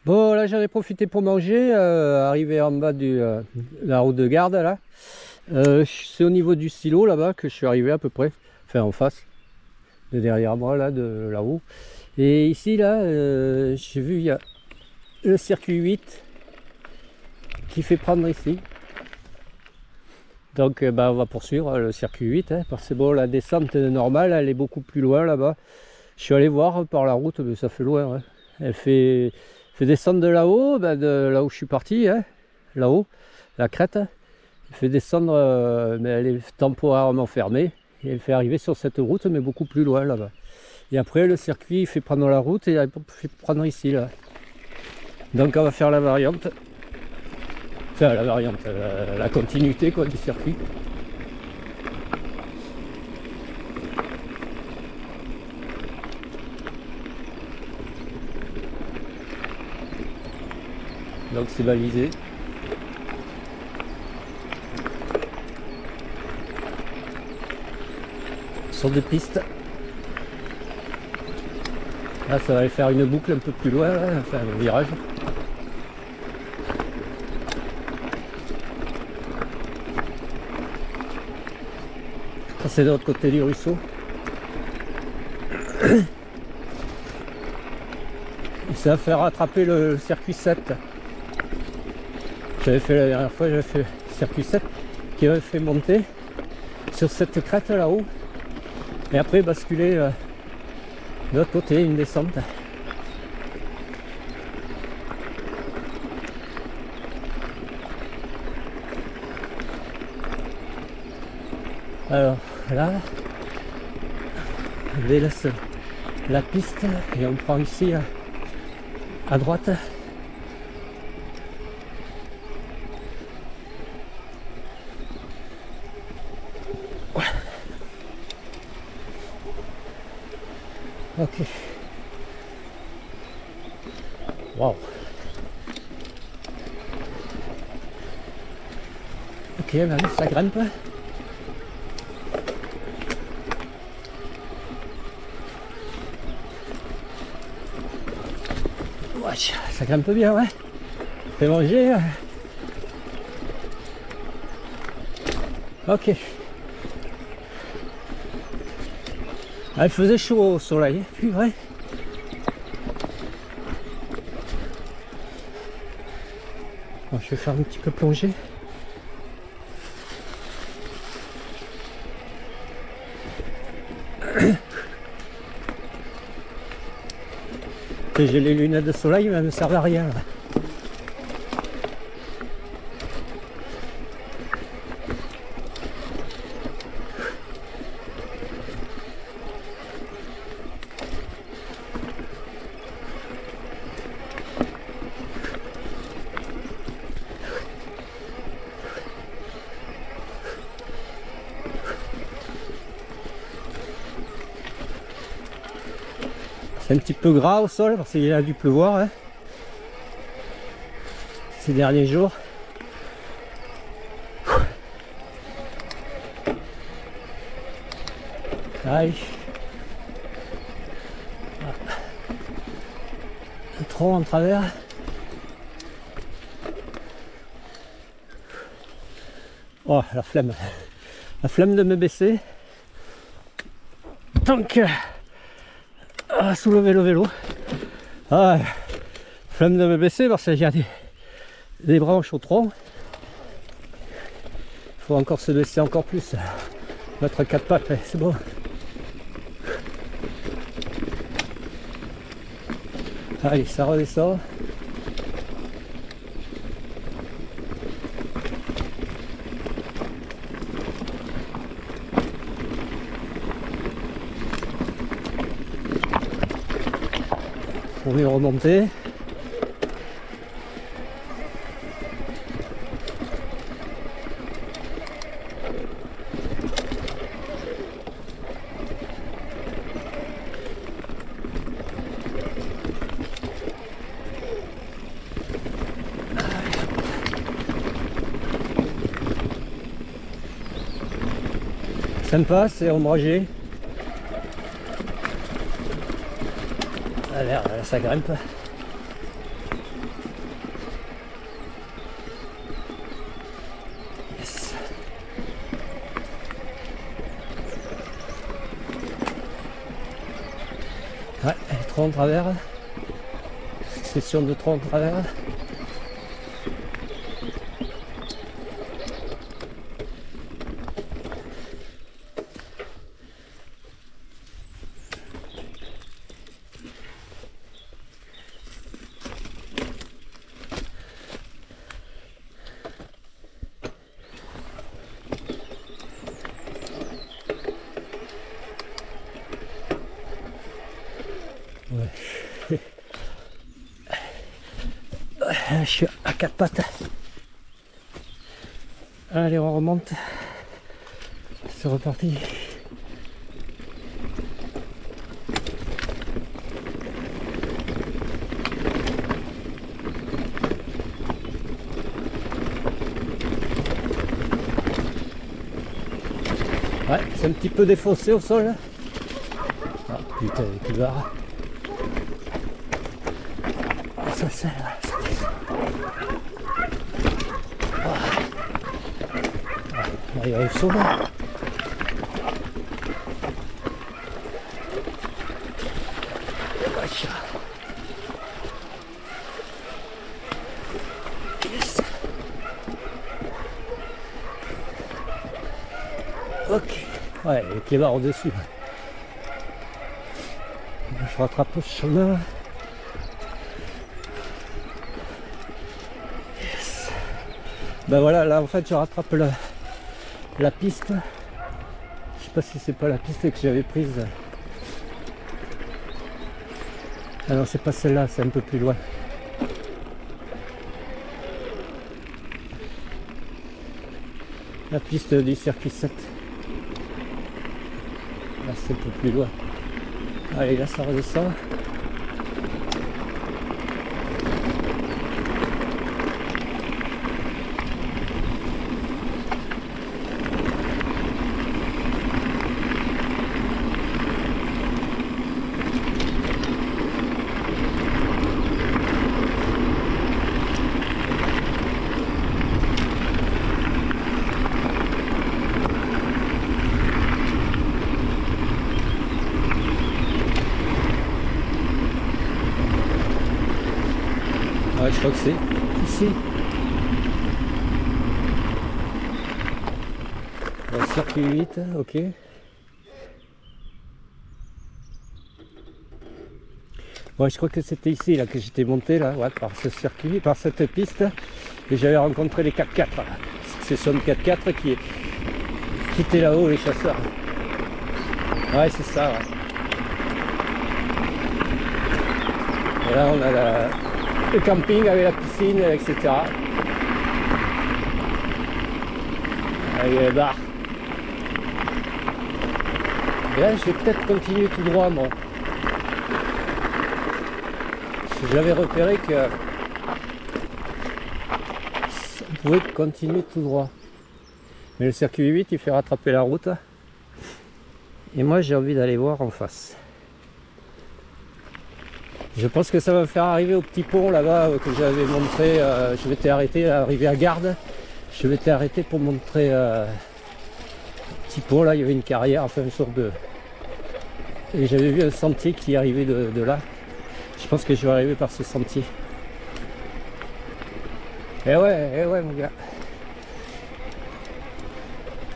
Bon, là j'en ai profité pour manger, arrivé en bas de la route de garde là. C'est au niveau du silo là-bas que je suis arrivé à peu près, enfin en face, de derrière moi là, de là-haut. Et ici là, j'ai vu il y a le circuit 8 qui fait prendre ici. Donc on va poursuivre le circuit 8, hein, parce que bon, la descente normale elle est beaucoup plus loin là-bas. Je suis allé voir par la route, mais ça fait loin, hein. Elle fait descendre de là-haut, de là où je suis parti, hein, là-haut, la crête. Elle fait descendre, mais elle est temporairement fermée. Et elle fait arriver sur cette route, mais beaucoup plus loin là-bas. Et après, le circuit fait prendre la route et il fait prendre ici, là. Donc on va faire la variante. Enfin, la variante, la continuité quoi, du circuit. Donc c'est balisé. Sur des pistes. Là ça va aller faire une boucle un peu plus loin, là, enfin un virage. Ça c'est de l'autre côté du ruisseau. Et ça va faire rattraper le circuit 7. J'avais fait la dernière fois, j'avais fait le circuit 7 qui avait fait monter sur cette crête là-haut. Et après basculer de l'autre côté, une descente. Alors là, on délaisse la piste et on prend ici à droite. Ouais. Ok. Wow. Ok, maintenant ça grimpe. Ouais, ça grimpe bien, ouais. Fais manger. Ok. Ah, il faisait chaud au soleil, puis ouais. Bon, je vais faire un petit peu plonger. J'ai les lunettes de soleil, mais elles ne servent à rien. Là. C'est un petit peu gras au sol parce qu'il a dû pleuvoir hein, ces derniers jours. Aïe. Un tronc en travers. Oh la flemme. La flemme de me baisser. Donc soulever le vélo. Ah, flemme de me baisser parce qu'il y a des branches au tronc. Il faut encore se baisser encore plus. Mettre 4 pattes, c'est bon. Allez, ça redescend. Pour mieux remonter. Sympa, c'est ombragé. Ça a l'air, ça grimpe. troncs en travers. Succession de troncs en travers. Ouais. Je suis à quatre pattes. Allez, on remonte. C'est reparti. Ouais, c'est un petit peu défaussé au sol. Ah putain, les cubards. Ça c'est là. Ah, il arrive sauvé. Yes. Ok. Ouais, avec les barres au-dessus. Je rattrape le chemin. Yes. Ben voilà, là en fait je rattrape la piste. Je sais pas si c'est pas la piste que j'avais prise. Ah non, c'est pas celle-là, c'est un peu plus loin. La piste du circuit 7. Là c'est un peu plus loin. Allez, là ça redescend. Ouais, je crois que c'est ici. Le circuit 8, ok. Ouais, je crois que c'était ici là que j'étais monté là, ouais, par ce circuit, par cette piste. Et j'avais rencontré les 4x4. Succession de 4x4 qui étaient là-haut, les chasseurs. Ouais, c'est ça. Ouais. Et là, on a le camping avec la piscine, etc. Avec les bars. Et là, je vais peut-être continuer tout droit, moi. J'avais repéré que on pouvait continuer tout droit. Mais le circuit 8, il fait rattraper la route. Et moi, j'ai envie d'aller voir en face. Je pense que ça va me faire arriver au petit pont là-bas que j'avais montré. Je m'étais arrêté à arriver à Garde. Je m'étais arrêté pour montrer le petit pont là. Il y avait une carrière, enfin une sorte de. Et j'avais vu un sentier qui arrivait de là. Je pense que je vais arriver par ce sentier. Eh ouais mon gars.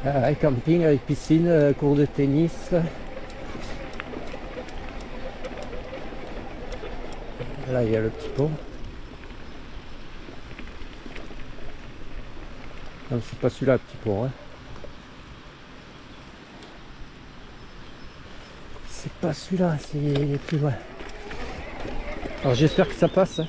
Ah, camping avec piscine, cours de tennis. Là il y a le petit pont. Non, c'est pas celui-là le petit pont. Hein. C'est pas celui-là, c'est plus loin. Alors j'espère que ça passe. Hein.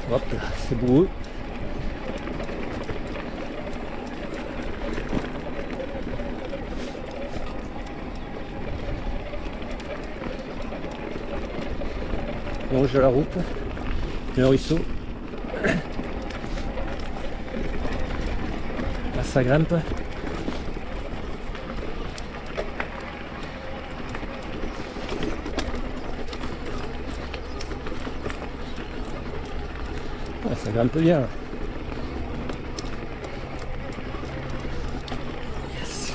Hop là, c'est beau. Longe la route, le ruisseau. ça grimpe. Ouais, ça grimpe bien là. Yes.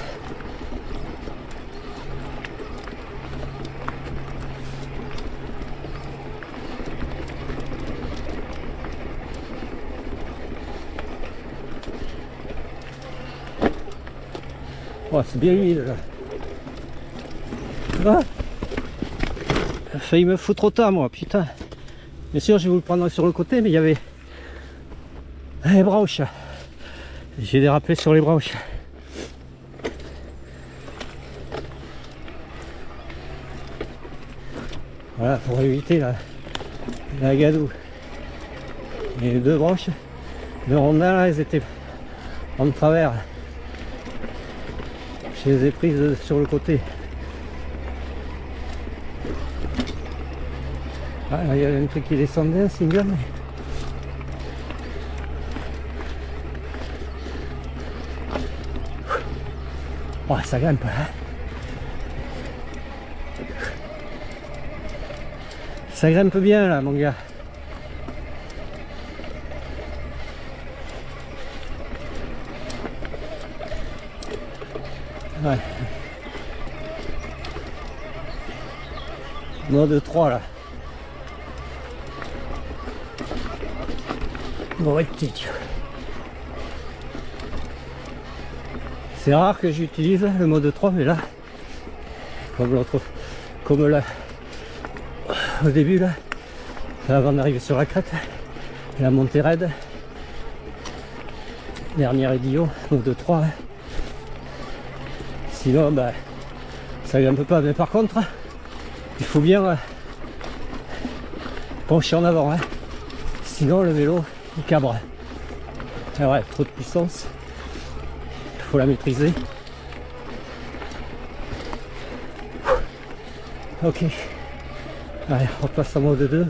Ouais, c'est bien humide là. Ah, il a failli me foutre au tas moi, putain. Bien sûr je vais vous le prendre sur le côté, mais il y avait les branches. J'ai dérapé sur les branches. Voilà, pour éviter la gadoue. Et les deux branches de rondin là, elles étaient en travers. Je les ai prises sur le côté. Ah, il y avait un truc qui descendait, un single. Oh, ça grimpe, hein. Ça grimpe bien là, mon gars. Ouais. Mode 3 là. Bon, ouais, c'est rare que j'utilise le mode 3, mais là, comme l'autre, comme là, au début là, avant d'arriver sur la crête, la montée raide, dernier aiguillon, mode 3. Hein. Sinon, bah, ça grimpe pas, mais par contre, il faut bien pencher en avant, hein. Sinon le vélo il cabre. Ah ouais, trop de puissance, il faut la maîtriser. Ok, allez, on passe en mode 2.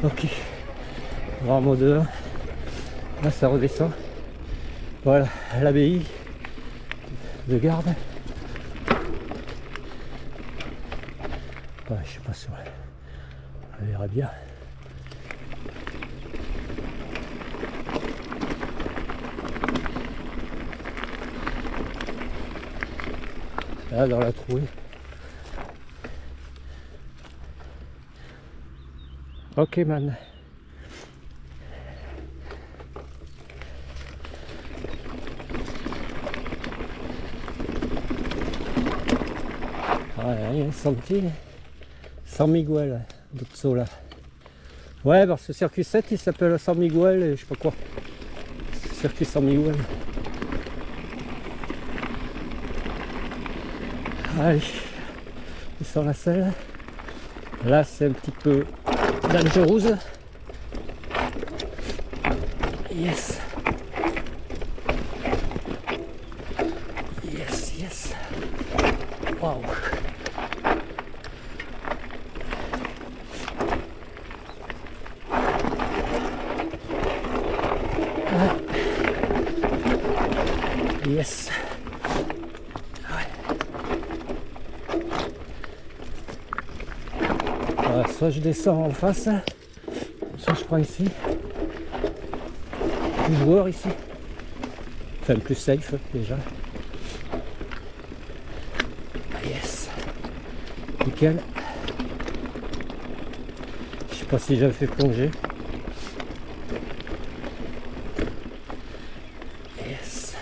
Ok, on va en mode 1. Là ça redescend. Voilà, l'abbaye de garde. Ouais, je sais pas si on verra bien. Là dans la trouée. Ok man. Rien senti. San Miguel d'Uzzola. Ouais, parce que circuit 7 il s'appelle San Miguel et je sais pas quoi. Circuit San Miguel. Allez, ils sont la selle. Là c'est un petit peu dangereux. Yes. Yes, yes. Wow. Yes. Ouais. Voilà, soit je descends en face, soit je prends ici. Plus joueur ici. Enfin plus safe déjà. Yes. Nickel. Je sais pas si j'avais fait plonger. Yes.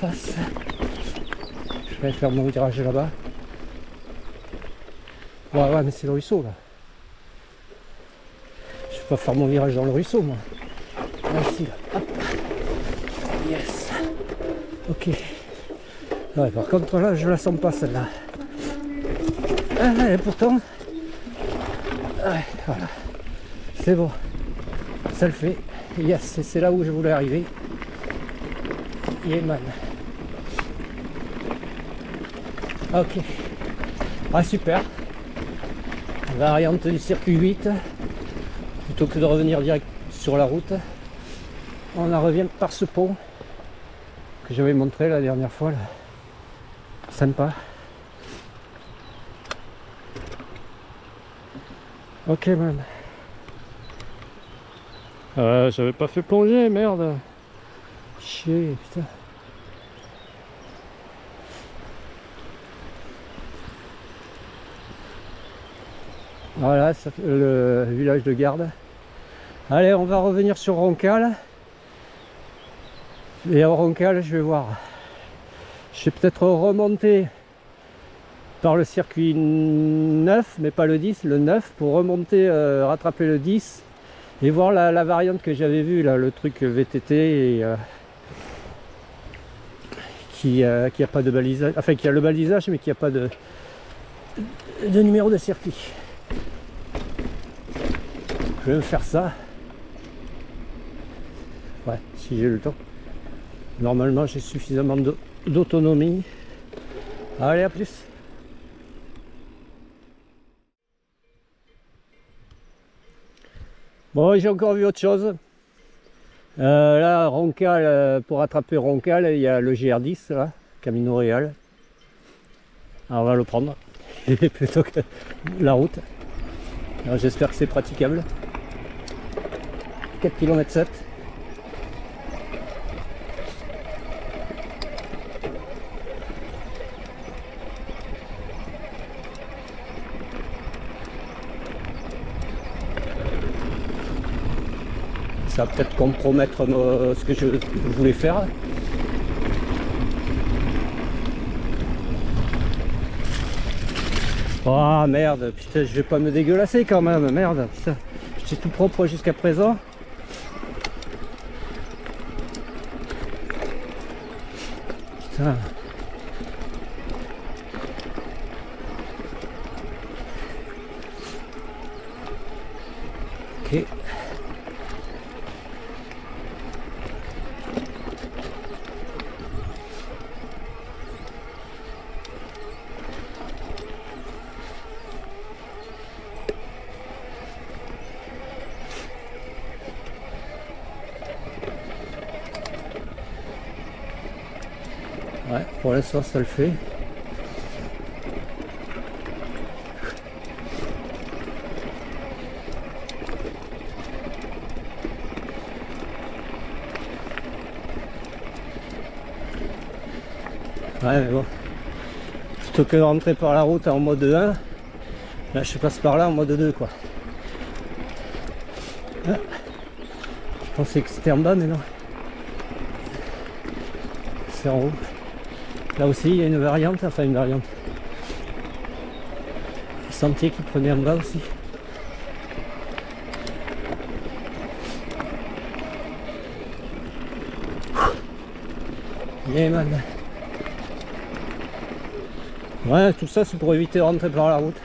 Face. Je vais faire mon virage là-bas. Ouais, mais c'est le ruisseau là. Je vais pas faire mon virage dans le ruisseau moi. Là, ici là. Hop. Yes. Ok. Ouais, par contre là je la sens pas celle-là. Et pourtant. Ouais, voilà. C'est bon. Ça le fait. Yes, c'est là où je voulais arriver. Yeah man. Ok. Ah super. variante du circuit 8, plutôt que de revenir direct sur la route, on en revient par ce pont que j'avais montré la dernière fois là. Sympa. Ok man. J'avais pas fait plonger, merde. Chier, putain. Voilà, le village de garde. Allez, on va revenir sur Roncal. Et à Roncal, je vais voir. Je vais peut-être remonter par le circuit 9, mais pas le 10, le 9, pour remonter, rattraper le 10 et voir la variante que j'avais vue, là, le truc VTT et, qui a pas de balisage, enfin qui a le balisage mais qui a pas de numéro de circuit. Je vais me faire ça. Ouais, si j'ai le temps. Normalement, j'ai suffisamment d'autonomie. Allez, à plus. Bon, j'ai encore vu autre chose. Là, Roncal, pour attraper Roncal, il y a le GR10, là, Camino Real. Alors, on va le prendre, plutôt que la route. J'espère que c'est praticable. 4 km 7. Ça va peut-être compromettre ce que je voulais faire. Oh merde, putain, je vais pas me dégueulasser quand même, merde, putain. J'étais tout propre jusqu'à présent. Putain. Ok. Ouais, pour l'instant ça le fait. Ouais mais bon, plutôt que de rentrer par la route en mode 1, là je passe par là en mode 2 quoi. Ah, je pensais que c'était en bas mais non. C'est en haut. Là aussi il y a une variante, enfin une variante. Le sentier qui prenait en bas aussi. Yeah man. Ouais, tout ça c'est pour éviter de rentrer par la route.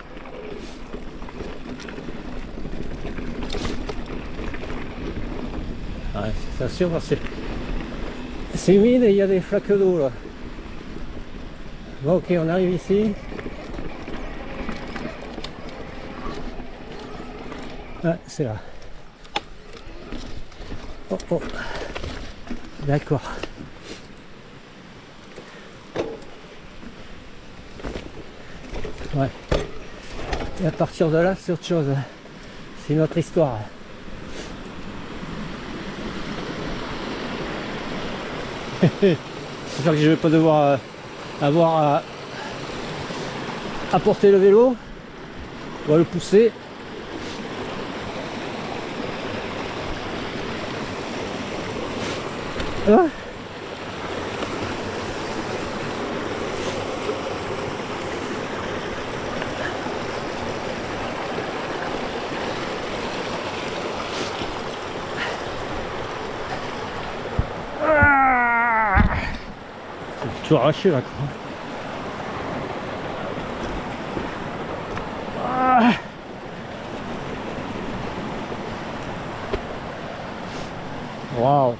Ouais, c'est sûr parce que c'est humide et il y a des flaques d'eau là. Bon ok, on arrive ici. Ah, c'est là. Oh oh. D'accord. Ouais. Et à partir de là, c'est autre chose. C'est une autre histoire. J'espère que je vais pas devoir avoir à porter le vélo. On va le pousser. Ah. Tout arraché là quoi. Ah. Waouh.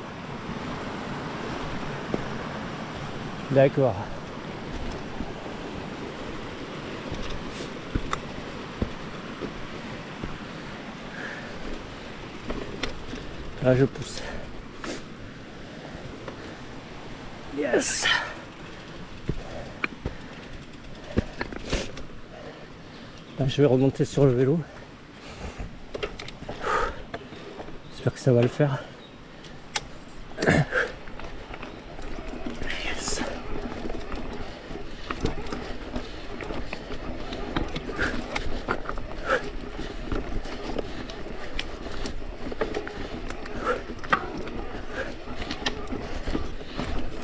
D'accord. Là je pousse. Yes. Là, je vais remonter sur le vélo. J'espère que ça va le faire. Yes.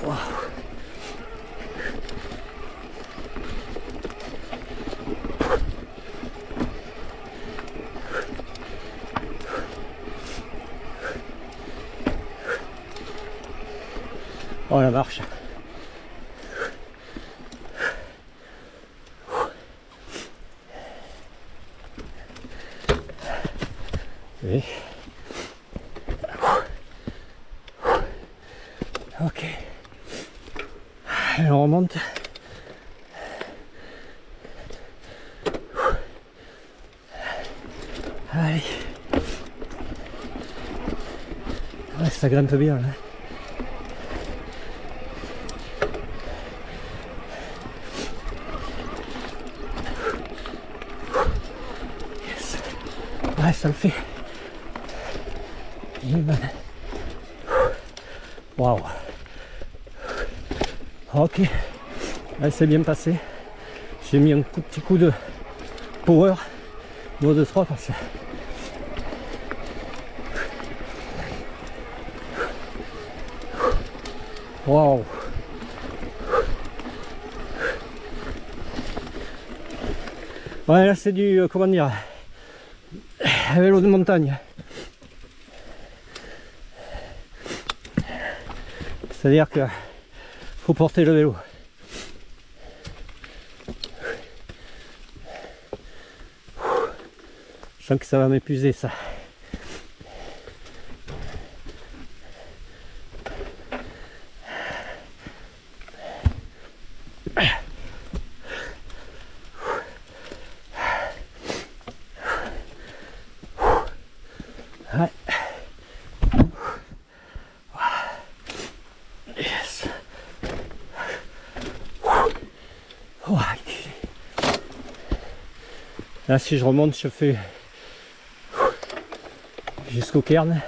Wow. Oh la marche. Et... ok. Et on remonte. Allez. Ouais, ça grimpe bien là. Yes. Ouais, ça le fait. Waouh. Ok. Là, c'est bien passé. J'ai mis un petit coup de power. Mode 3 parce que... waouh. Ouais, là c'est du, comment dire, vélo de montagne. C'est-à-dire que faut porter le vélo. Je sens que ça va m'épuiser ça. Ouais. Yes. Oh, là si je remonte je fais jusqu'au cairn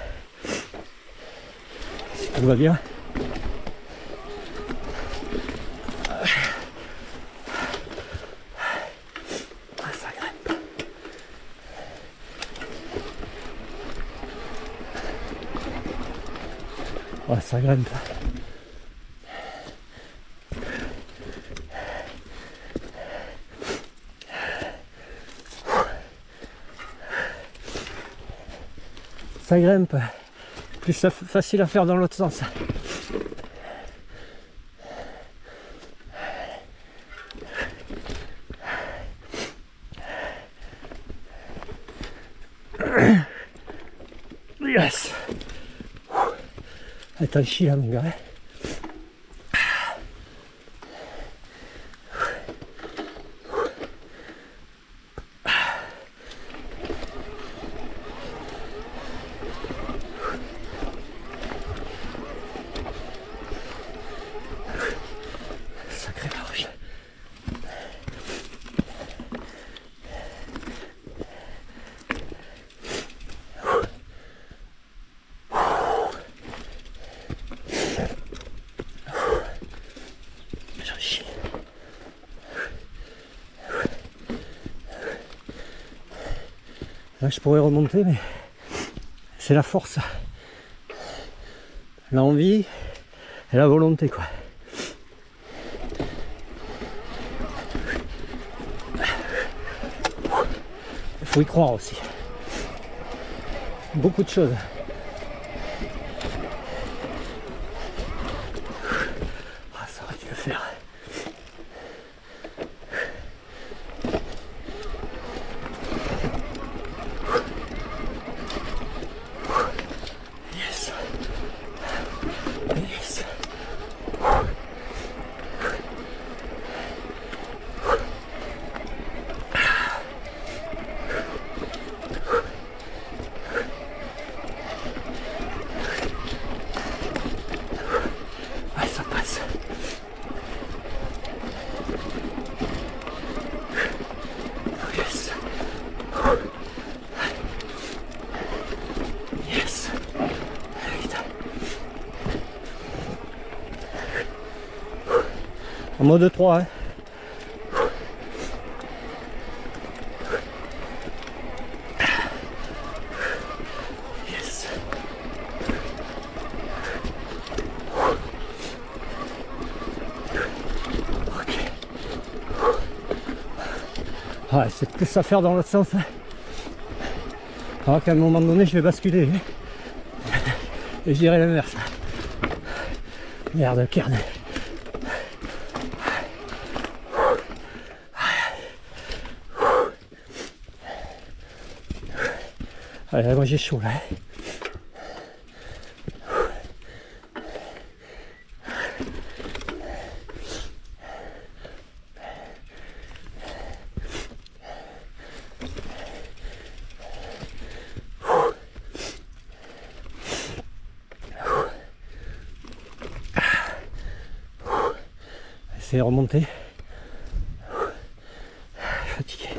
si tout va bien. Ah, ça grimpe. Oh, ça grimpe. Ça grimpe, plus facile à faire dans l'autre sens. Yes. T'as le chi là mon gars. Sacré marche. Là, je pourrais remonter, mais c'est la force, l'envie et la volonté, quoi. Il faut y croire aussi. Beaucoup de choses. Ah, ça aurait dû le faire. mode 3. Hein. Yes. Ok. Ouais, c'est plus à faire dans l'autre sens. Hein. Alors qu'à un moment donné, je vais basculer. Hein. Et je dirai l'inverse. Merde, carnet. Allez, moi j'ai chaud là. Essayez de remonter. Fatigué.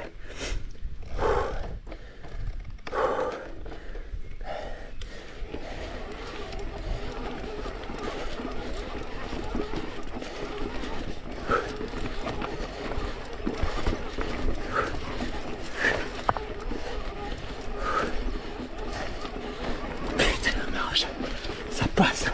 Putain, la marche, ça passe.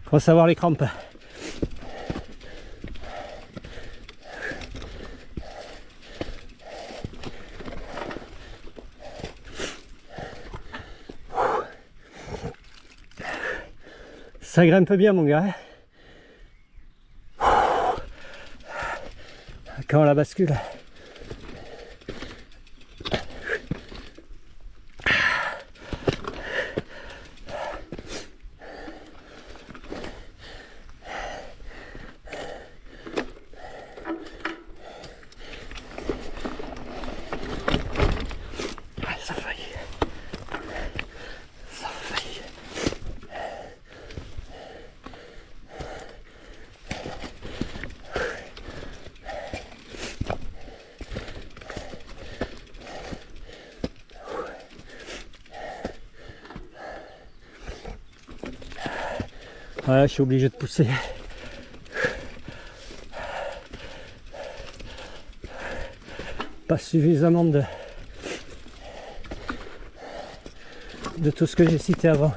Faut savoir les crampes. Ça grimpe bien mon gars. Quand la bascule. Ça faillit. Ça faillit. Voilà, je suis obligé de pousser. Pas suffisamment de tout ce que j'ai cité avant.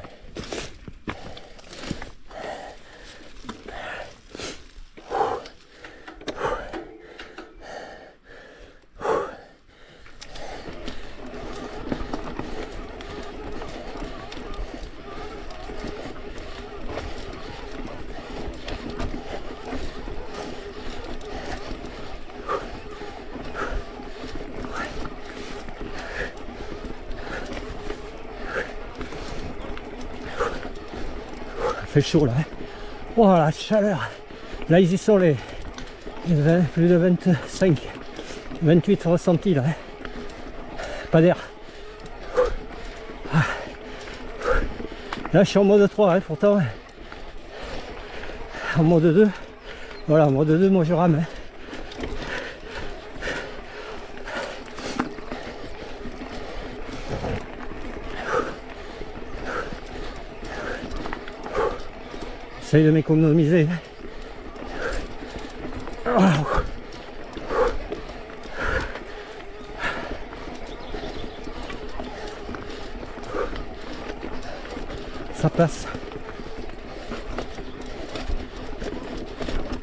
Fait chaud là. Hein. Oh la chaleur. Là ils y sont les 20, plus de 25, 28 ressentis là. Hein. Pas d'air. Là je suis en mode 3 hein, pourtant. En mode 2. Voilà, en mode 2 moi je rame. Hein. J'essaye de m'économiser. Ça passe.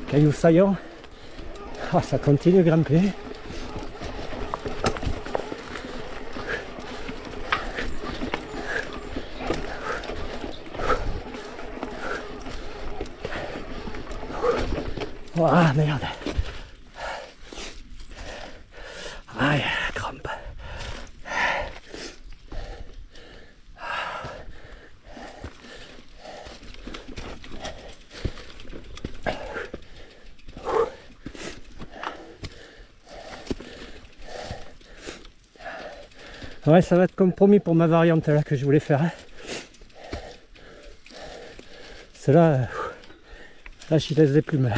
Caillou saillant. Ah, ça continue de grimper. Ah merde. Aïe, crampe. Ouais, ça va être comme promis pour ma variante là que je voulais faire. Hein. Celle-là, là je laisse des plumes.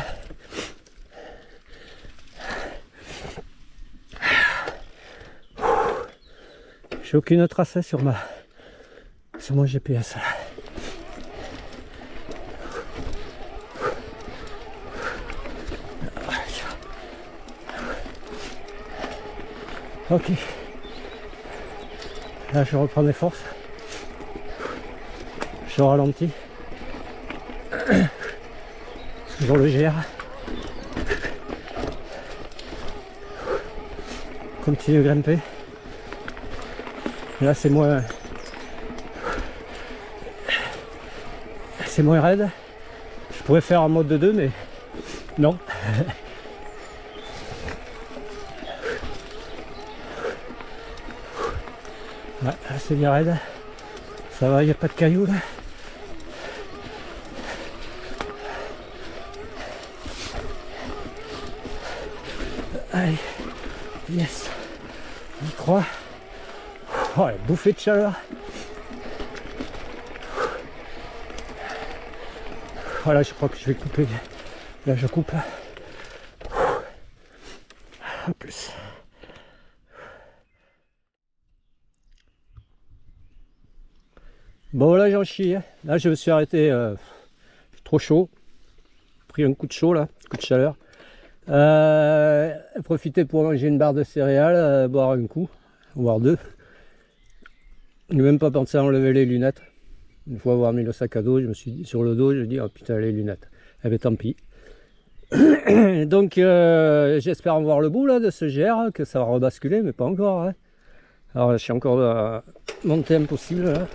J'ai aucune trace sur mon GPS. Ok. Là je reprends des forces. Je ralentis. Toujours le GR. Continue de grimper. Là c'est moins raide. Je pourrais faire en mode de 2 mais non. Ouais, là c'est bien raide. Ça va, il n'y a pas de cailloux là. Allez, yes. On y croit. Oh, la bouffée de chaleur. Voilà, je crois que je vais couper. Là, je coupe. À plus. Bon, là, j'en chie. Là, je me suis arrêté. Trop chaud. Pris un coup de chaud, là. Coup de chaleur. Profiter pour manger une barre de céréales, boire un coup, voire deux. Je n'ai même pas pensé à enlever les lunettes. Une fois avoir mis le sac à dos, je me suis dit sur le dos, je dis oh putain les lunettes. Eh ben tant pis. Donc j'espère en voir le bout là de ce GR, que ça va rebasculer, mais pas encore. Hein. Alors je suis encore à monter impossible là.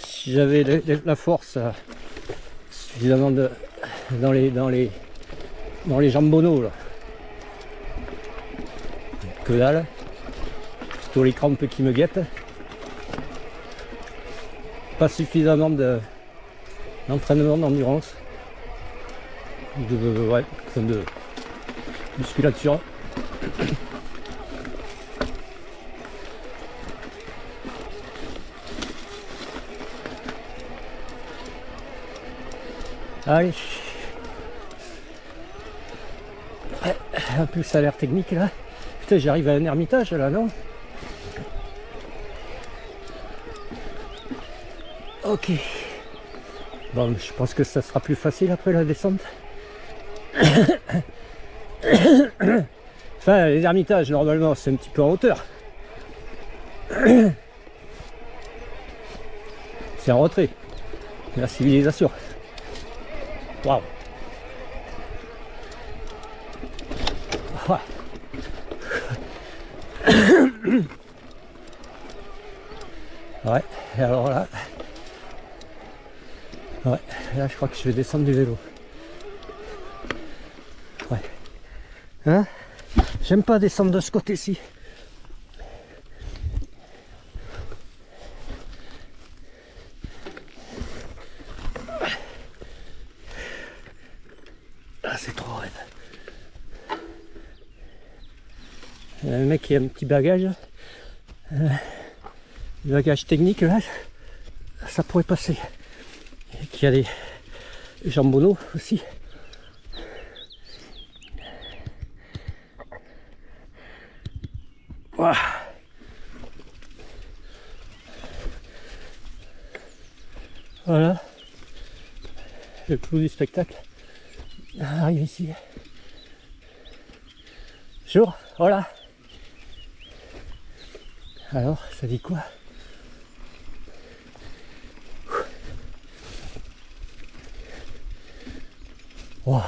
Si j'avais la force suffisamment dans les jambonneaux là. Que dalle, plutôt les crampes qui me guettent, pas suffisamment d'entraînement d'endurance, de musculature. Allez, en plus ça a l'air technique là. Putain, j'arrive à un ermitage là, non? Ok. Bon, je pense que ça sera plus facile après la descente. Enfin, les ermitages, normalement, c'est un petit peu en hauteur. C'est en retrait. La civilisation. Waouh. Ouais, et alors là, ouais, là je crois que je vais descendre du vélo. Ouais. Hein? J'aime pas descendre de ce côté-ci. Ah, c'est trop raide. Il y a un mec qui a un petit bagage. Le bagage technique là, ça pourrait passer. Et qu'il y a des jambonneaux aussi. Wow. Voilà le clou du spectacle. Arrive ici. Jour, voilà. Alors, ça dit quoi? Wow.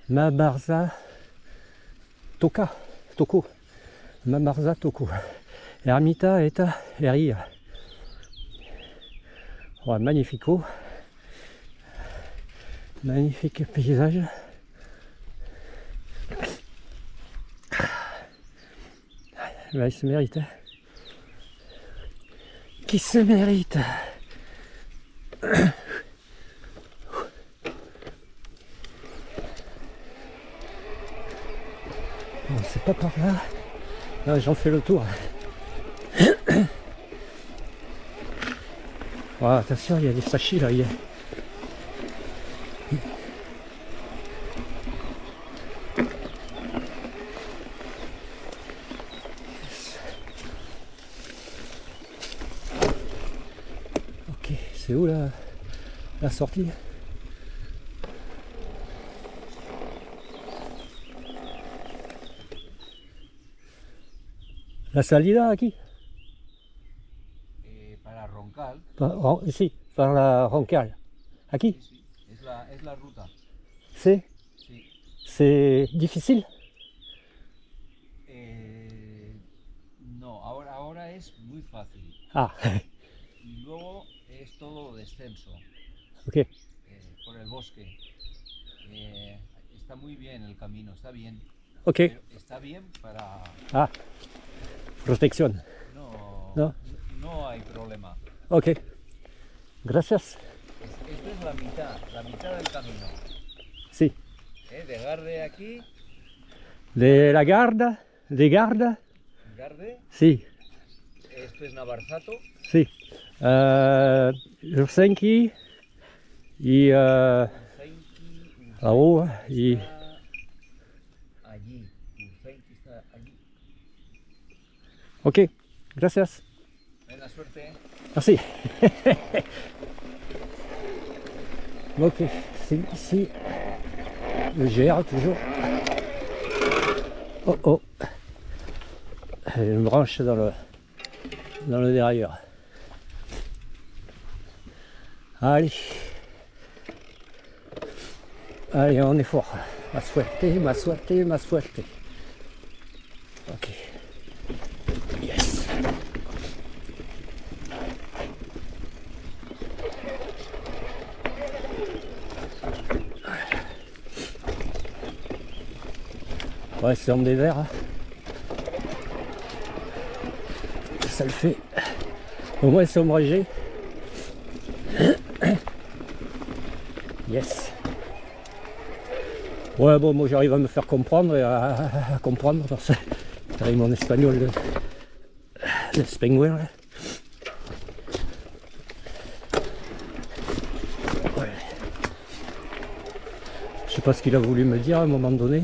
Mabarza Toko. Mabarza Toko. Ermita Eta Eria. Ouais, magnifico. Magnifique paysage. Là, il se mérite. Qui se mérite. Bon, c'est pas par là. Là, j'en fais le tour. Oh, attention, il y a des sachets là. c'est où la sortie? La salida aquí? Para Roncal. Ici, par la Roncal. Aquí? Sí, sí, es la ruta. Sí. Sí. C'est difficile? No, ahora es muy fácil. Ah, Y luego es todo descenso ok. por el bosque. Está muy bien el camino, está bien. Ok. Pero está bien para... Ah, protección. No, no hay problema. Ok. Gracias. Esto es la mitad del camino. Sí. De Garde aquí. De la Garda? De Garda? Garde. Sí. Esto es Navarzato. Sí. Ursenki y là-haut y Allí. Ursenki está allí. ok, gracias. Buena suerte. Merci. Ok, c'est ici le GR toujours. Oh oh, il y a une branche dans le derrière. Allez, allez, on est fort. Ma suerte, ma suerte, ma suerte. Ok. Yes. Ouais, c'est en des verres. Hein. Ça le fait. Au moins c'est ombragé. Yes. Ouais, bon, moi j'arrive à me faire comprendre et à comprendre parce que avec mon espagnol de pingouin. Là. Ouais. Je sais pas ce qu'il a voulu me dire à un moment donné.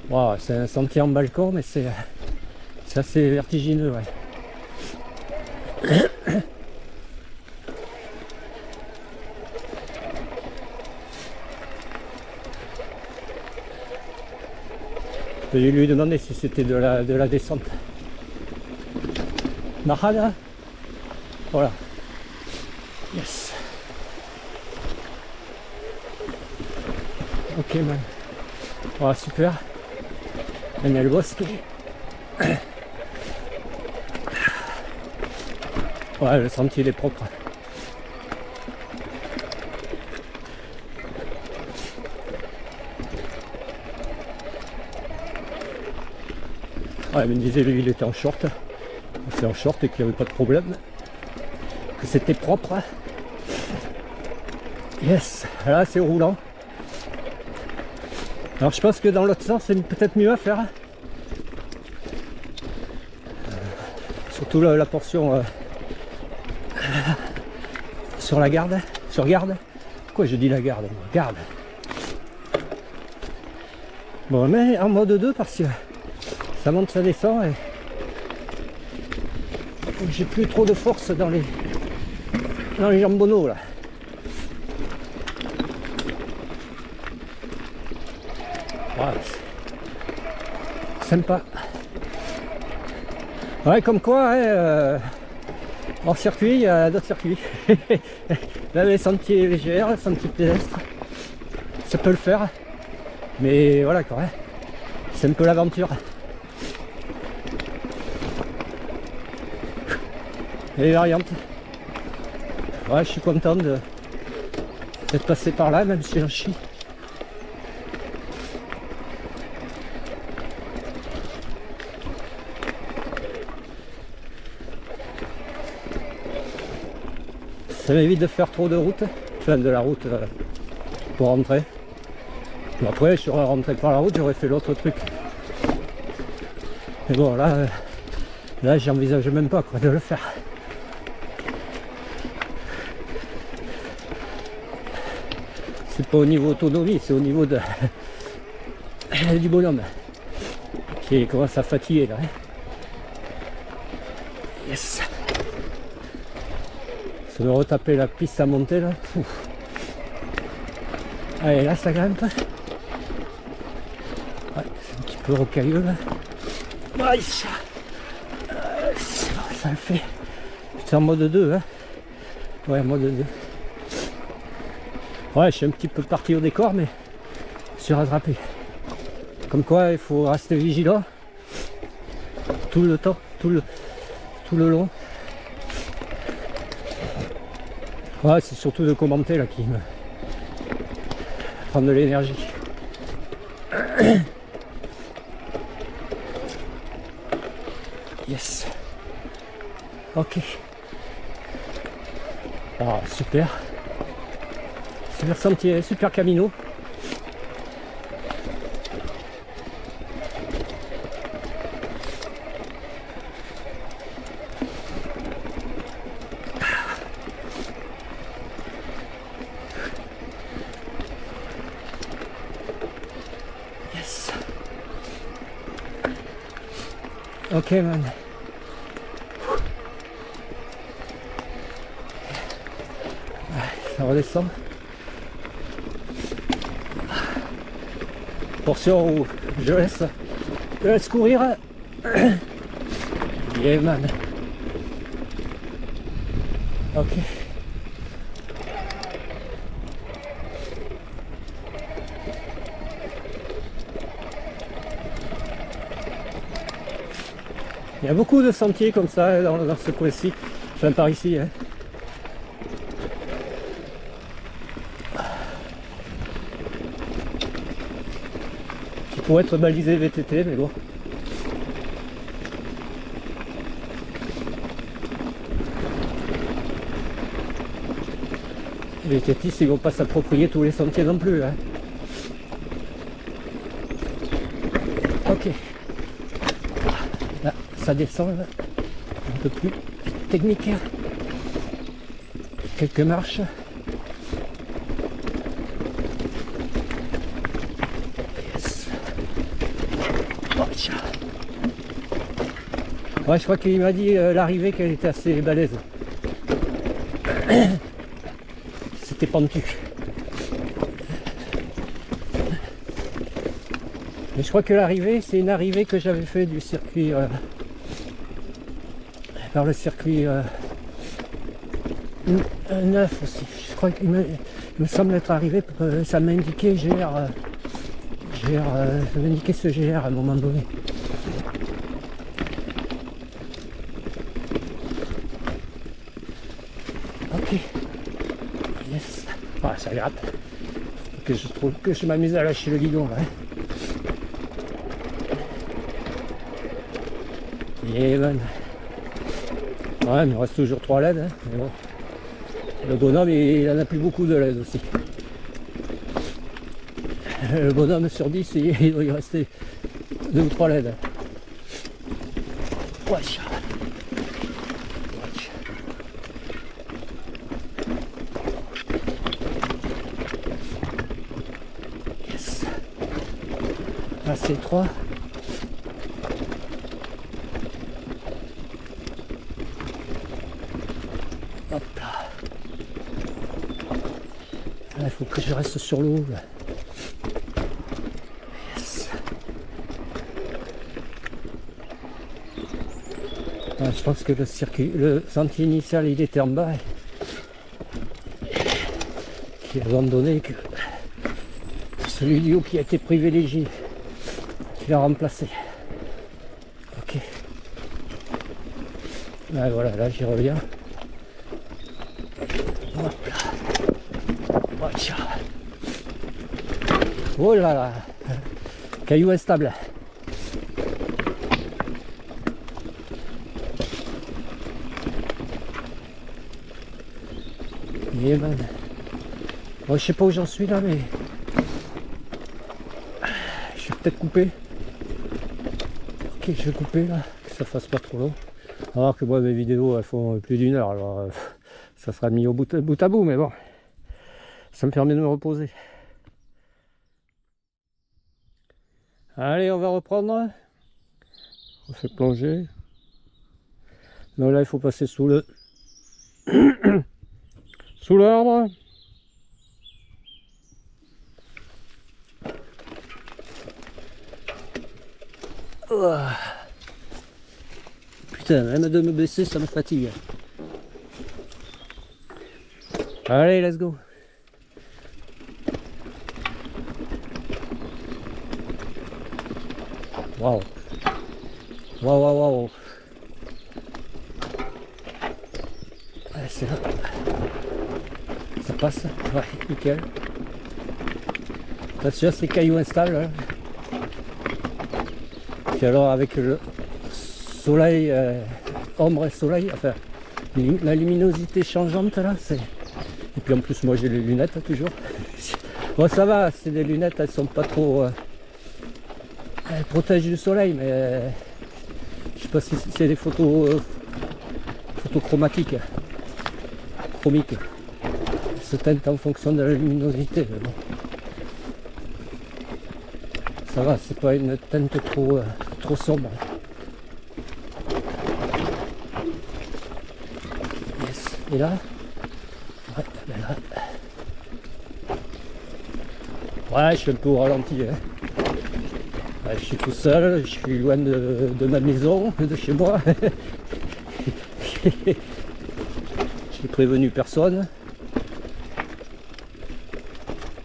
Wow, c'est un sentier en balcon, mais c'est assez vertigineux. Ouais. Je vais lui demander si c'était de la descente. Mahada. Voilà. Yes. Ok, man. Voilà, super. Nel bosque. Ouais, le sentier il est propre. Ouais, il me disait lui il était en short. C'est en short et qu'il n'y avait pas de problème. Que c'était propre. Yes, là c'est roulant. Alors je pense que dans l'autre sens c'est peut-être mieux à faire. Surtout la portion sur la garde. Sur garde. Pourquoi je dis la garde? Garde. Bon mais en mode 2 parce que ça monte, ça descend et j'ai plus trop de force dans les jambonneaux là. Voilà. Sympa. Ouais, comme quoi, hein, hors circuit, il y a d'autres circuits. Là, les sentiers légers, les sentiers pédestres, ça peut le faire. Mais voilà quoi, hein, c'est un peu l'aventure. Et les variantes. Ouais, je suis content d'être passé par là, même si j'en chie. Ça m'évite de faire trop de route, enfin de la route pour rentrer. Et après, je serais rentré par la route, j'aurais fait l'autre truc. Mais bon, là j'envisage même pas quoi de le faire. C'est pas au niveau autonomie, c'est au niveau du bonhomme qui commence à fatiguer là. Hein. Yes. Ça me retaper la piste à monter là. Ouf. Allez, là ça grimpe. Ouais, c'est un petit peu rocailleux là. Aïe, ça le fait. C'est en mode 2 hein. Ouais, mode 2. Ouais, je suis un petit peu parti au décor, mais je suis rattrapé. Comme quoi, il faut rester vigilant tout le temps, tout le long. Ouais, c'est surtout de commenter là qui me prend de l'énergie. Yes. Ok. Ah, super. Super sentier, super camino. Yes. Ok, man. Ça redescend. Portion où je laisse courir. Yeah, man. Ok. Il y a beaucoup de sentiers comme ça dans ce coin-ci, enfin par ici. Hein. Qui pourraient être balisés VTT, mais bon. Les VTTistes, ils vont pas s'approprier tous les sentiers non plus. Hein. Ok. Là, ça descend, là. Un peu plus technique. Quelques marches. Yes. Oh, tiens. Ouais, je crois qu'il m'a dit l'arrivée qu'elle était assez balèze. C'était pentu. Mais je crois que l'arrivée, c'est une arrivée que j'avais fait du circuit par le circuit 9 aussi. Je crois qu'il me semble être arrivé, ça m'a indiqué ça m'a indiqué ce GR à un moment donné. Ok. Yes. Ah, ça gratte. Que je trouve que je m'amuse à lâcher le guidon là. Et bon. Ouais, mais il reste toujours 3 LED. Hein, mais bon. Le bonhomme, il en a plus beaucoup de LED aussi. Le bonhomme sur 10, il doit y rester 2 ou 3 LED. Wesh. Yes. Là, c'est 3. Hop là. Là, il faut que je reste sur l'eau. Yes. Ah, je pense que le sentier initial, il était en bas. Qui a abandonné que celui du haut qui a été privilégié, qui l'a remplacé. Ok. Ah, voilà, là j'y reviens. Hop là. Oh, tiens. Oh là là. Caillou instable. Yeah, man. Bon, je sais pas où j'en suis là, mais je vais peut-être couper. Ok, je vais couper là, que ça fasse pas trop long. Alors que moi mes vidéos elles font plus d'1 heure, alors ça sera mis au bout à bout, mais bon, ça me permet de me reposer. Allez, on va reprendre. On fait plonger. Donc là il faut passer sous le sous l'arbre. Oh. Putain, même de me baisser ça me fatigue. Allez, let's go. Waouh. Waouh, waouh, waouh. Ouais, c'est là. Ça passe. Ouais, nickel. Attention, ces cailloux instables. Hein. Puis alors, avec le soleil, ombre et soleil, enfin, la luminosité changeante là, c'est. Et puis en plus, moi j'ai les lunettes toujours. Bon, ça va, c'est des lunettes, elles sont pas trop. Elles protègent du soleil, mais je sais pas si c'est des photos chromatiques, chromiques. Elles se teintent en fonction de la luminosité. Mais bon. Ça va, c'est pas une teinte trop sombre. Yes. Et là, ouais, ben là. Ouais, je suis un peu au ralenti. Hein. Ouais, je suis tout seul, je suis loin de ma maison, de chez moi. J'ai prévenu personne.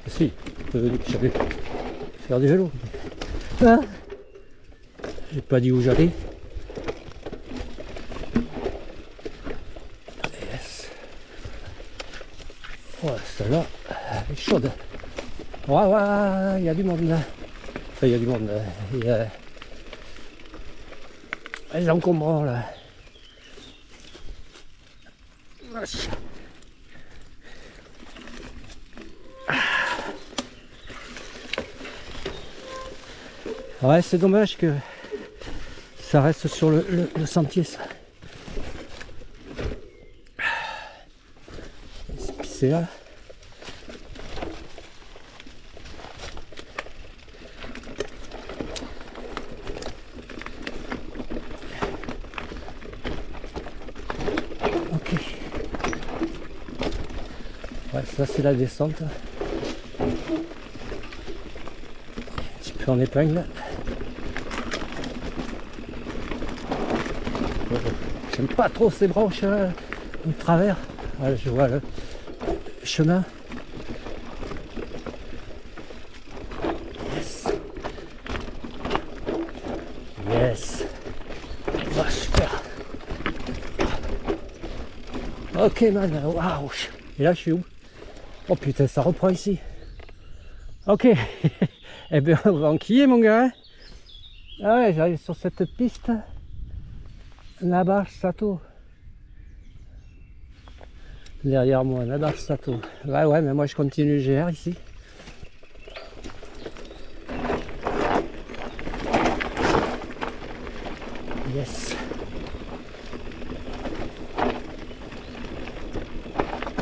Si, j'ai prévenu que j'allais faire du vélo. Ah, j'ai pas dit où j'allais. Yes. Ouais, celle-là, elle est chaude. Ouais, ouais, il y a du monde là. Enfin, il y a du monde. Il y a les encombrants là. Ouais, c'est dommage que ça reste sur le sentier, ça. C'est pissé là. Ok. Ouais, ça c'est la descente. Un petit peu en épingle. J'aime pas trop ces branches au travers. Voilà, je vois le chemin. Yes. Yes. Oh, super. Ok man, waouh. Et là je suis où? Oh putain, ça reprend ici. Ok. Eh bien on va enquiller mon gars. Ah ouais, j'arrive sur cette piste. Nabarsato. Derrière moi, Nabarsato. Ouais, ouais, mais moi je continue le GR ici. Yes.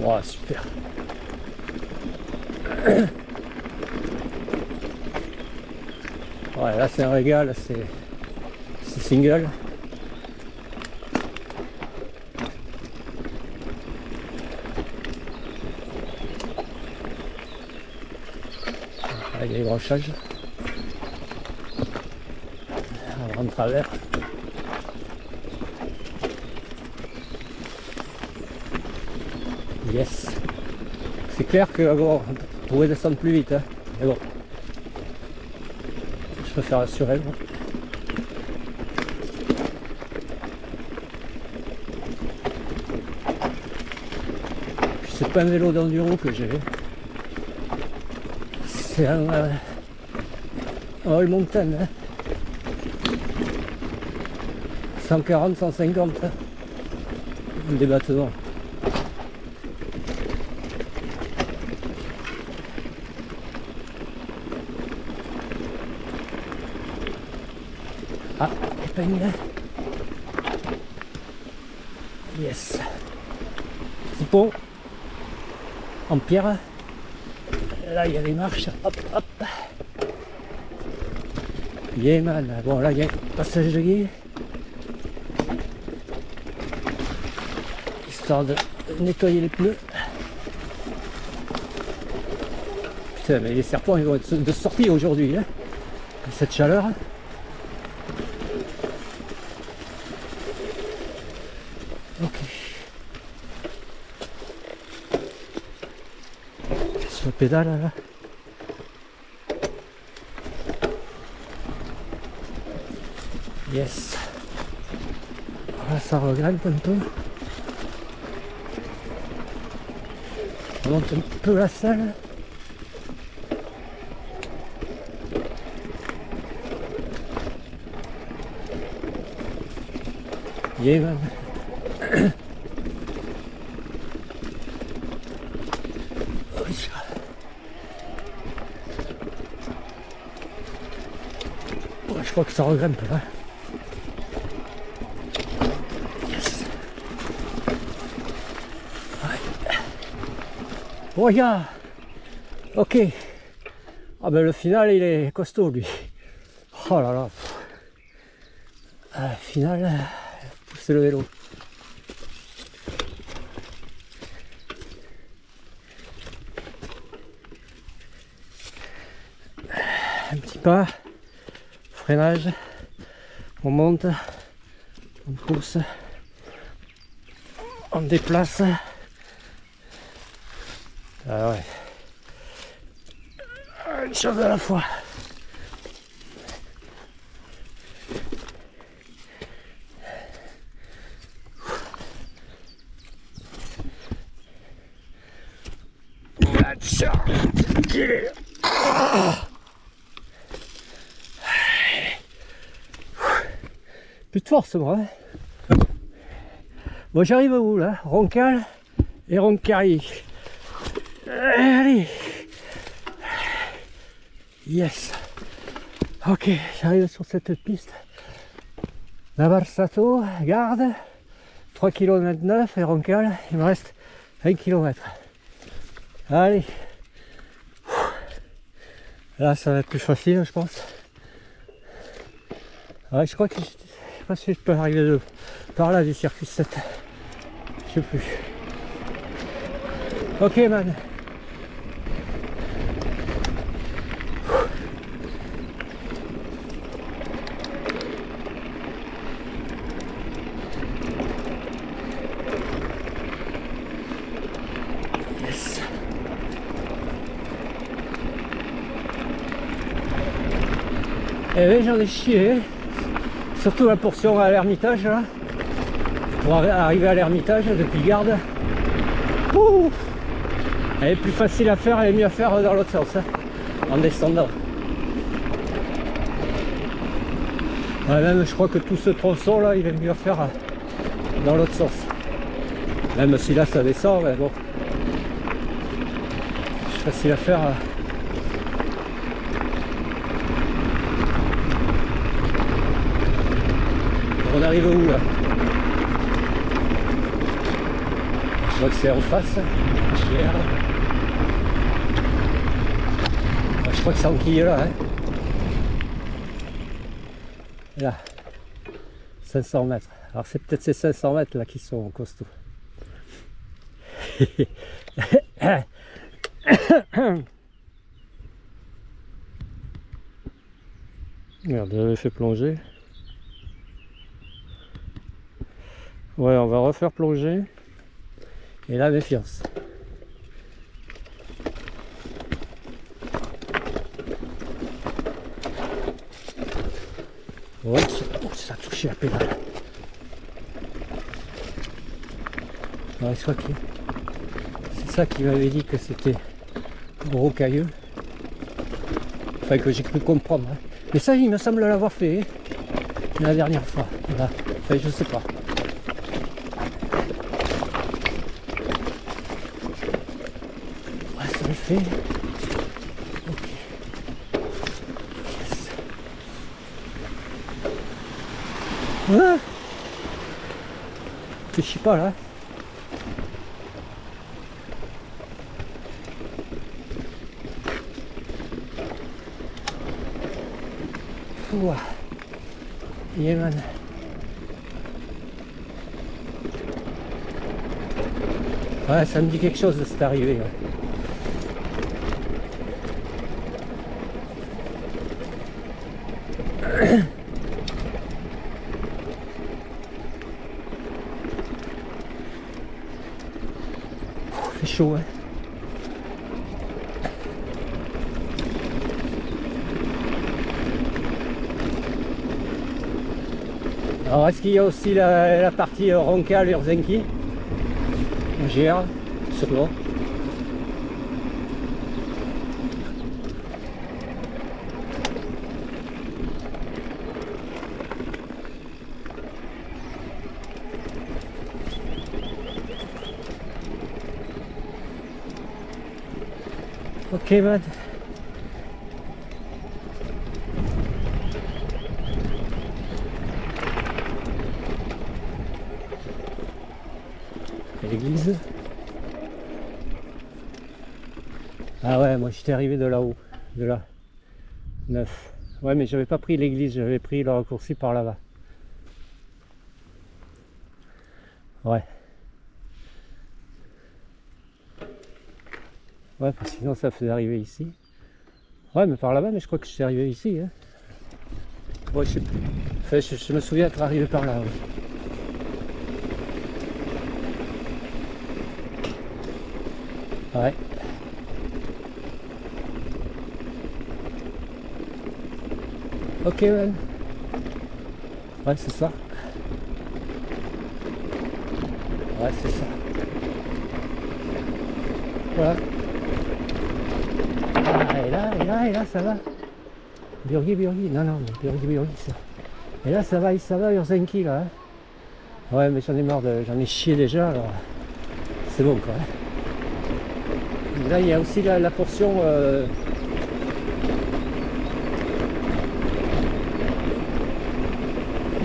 Oh, super. Ouais, là c'est un régal, c'est single. Là, il y a les branchages. On rentre en travers. Yes. C'est clair que bon, on pourrait descendre plus vite, hein. Mais bon. Je préfère assurer moi. Puis c'est pas un vélo d'enduro que j'ai. C'est un all mountain. Hein. 140, 150. Hein. Des battements. Ah, épingle. Yes. Petit pont en pierre. Là, il y a des marches. Hop, hop. Yeah, man. Bon, là, il y a un passage de gué. histoire de nettoyer les pneus. Putain, mais les serpents ils vont être de sortie aujourd'hui, hein, cette chaleur. Ok. Sur la pédale là. Yes. Voilà, ça regrimpe un peu. On monte un peu la salle. Yeah, man. Ouais, je crois que ça regrimpe là. Yes. Ouais. Regarde. Ok. Ah ben le final il est costaud lui. Oh là là. Final, pousser le vélo. Un petit pas, freinage, on monte, on pousse, on déplace. Ah ouais. Une chose à la fois. Plus de force moi. Bon j'arrive où là? Roncal et Roncari. Allez. Yes. Ok, j'arrive sur cette piste. Navarsato, garde. 3 km 9 et Roncal, il me reste 1 km. Allez. Là ça va être plus facile je pense. Ouais, je crois que je sais pas si je peux arriver par là du circuit 7. Je sais plus. Ok man. Yes. Eh oui, j'en ai chié. Surtout la portion à l'Ermitage là. Pour arriver à l'Ermitage depuis Garde. Ouh, elle est plus facile à faire, elle est mieux à faire dans l'autre sens, hein, en descendant. Ouais, même je crois que tout ce tronçon là, il est mieux à faire dans l'autre sens. Même si là ça descend, mais bon. C'est facile à faire. On arrive où là? Je vois que c'est en face. Je crois que c'est en quille là. Hein. Là. 500 mètres. Alors c'est peut-être ces 500 mètres là qui sont costauds. Merde, j'avais fait plonger. Ouais, on va refaire plonger. Et la méfiance. Ouais, oh, ça a touché la pédale. Ouais, je crois que c'est ça qui m'avait dit que c'était gros cailleux. Enfin, que j'ai cru comprendre. Hein. Mais ça, il me semble l'avoir fait la dernière fois. Voilà. Enfin, je sais pas. Fait. Ok. Yes. Ah, je sais pas là. Ouah. Yeah man. Ouais, ça me dit quelque chose de cette arrivée. Ouais. C'est chaud, hein. Alors est-ce qu'il y a aussi la partie Roncal Urzenki? On gère, sûrement. Ok, man. L'église. Ah ouais, moi j'étais arrivé de là-haut, de là. 9. Ouais, mais j'avais pas pris l'église, j'avais pris le raccourci par là-bas. Ouais. Ouais, parce que sinon ça faisait arriver ici. Ouais, mais par là-bas, mais je crois que je suis arrivé ici. Hein. Ouais, je sais plus. Enfin, je me souviens être arrivé par là. Oui. Ouais. Ok, man. Ouais, c'est ça. Ouais, c'est ça. Voilà. Ah, et là, ça va. Burgi, non, Burgi, ça. Et là, ça va, Urzenki, là. Hein. Ouais, mais j'en ai marre, j'en ai chié déjà, alors c'est bon, quoi. Et là, il y a aussi la portion...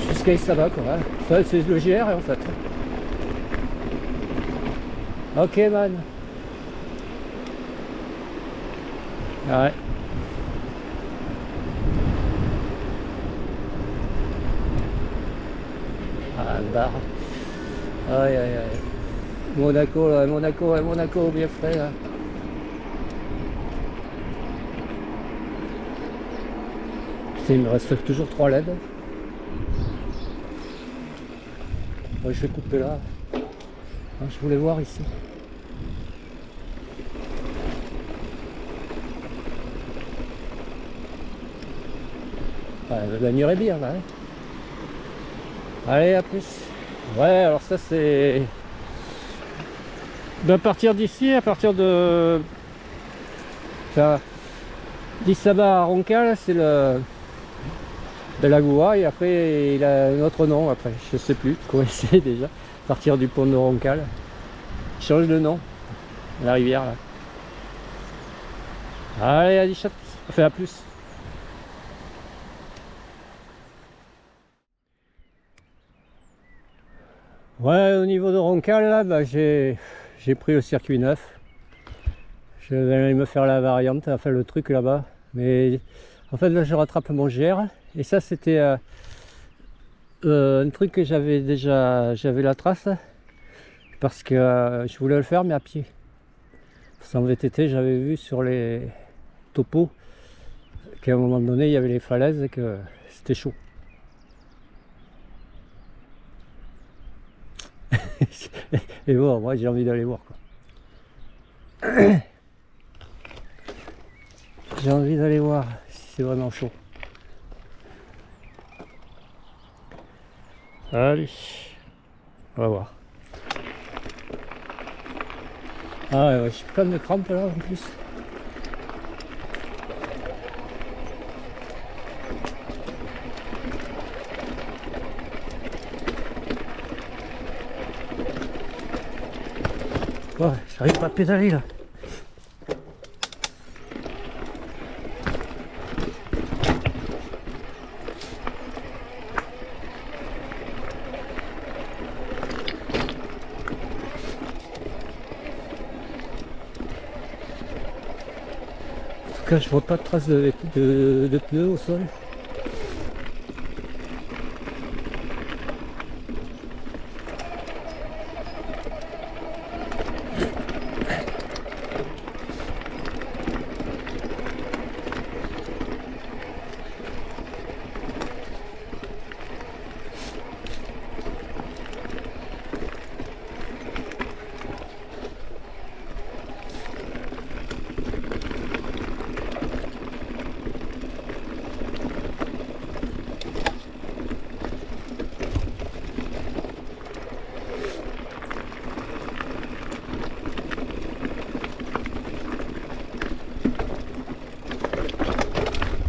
jusqu'à Isaba, quoi. Hein. Ça, c'est le GR, en fait. Ok, man. Ouais. Ah, le bar. Aïe, aïe, aïe. Monaco, là, Monaco, bien frais, là. Putain, il me reste toujours 3 LED. Ouais, je vais couper là. Ah, je voulais voir ici. Ah, elle gagnerait bien là. Hein. Allez, à plus. Ouais, alors ça c'est... À partir d'ici, à partir de... Enfin, d'Isaba à Roncal, c'est le... de la Goua, et après il a un autre nom après, je sais plus quoi c'est déjà. À partir du pont de Roncal. Il change de nom. La rivière là. Allez, à 17. Enfin à plus. Ouais, au niveau de Roncal, là, bah, j'ai pris le circuit 9. Je vais aller me faire la variante, enfin le truc là-bas. Mais en fait, là, je rattrape mon GR. Et ça, c'était un truc que j'avais déjà... J'avais la trace. Parce que je voulais le faire, mais à pied. Parce qu'en VTT, j'avais vu sur les topos qu'à un moment donné, il y avait les falaises et que c'était chaud. Et bon, moi j'ai envie d'aller voir quoi. J'ai envie d'aller voir si c'est vraiment chaud. Allez, on va voir. Ah ouais, je suis plein de crampes là en plus. Ouais, j'arrive pas à pédaler là. En tout cas, je vois pas de traces de pneus au sol.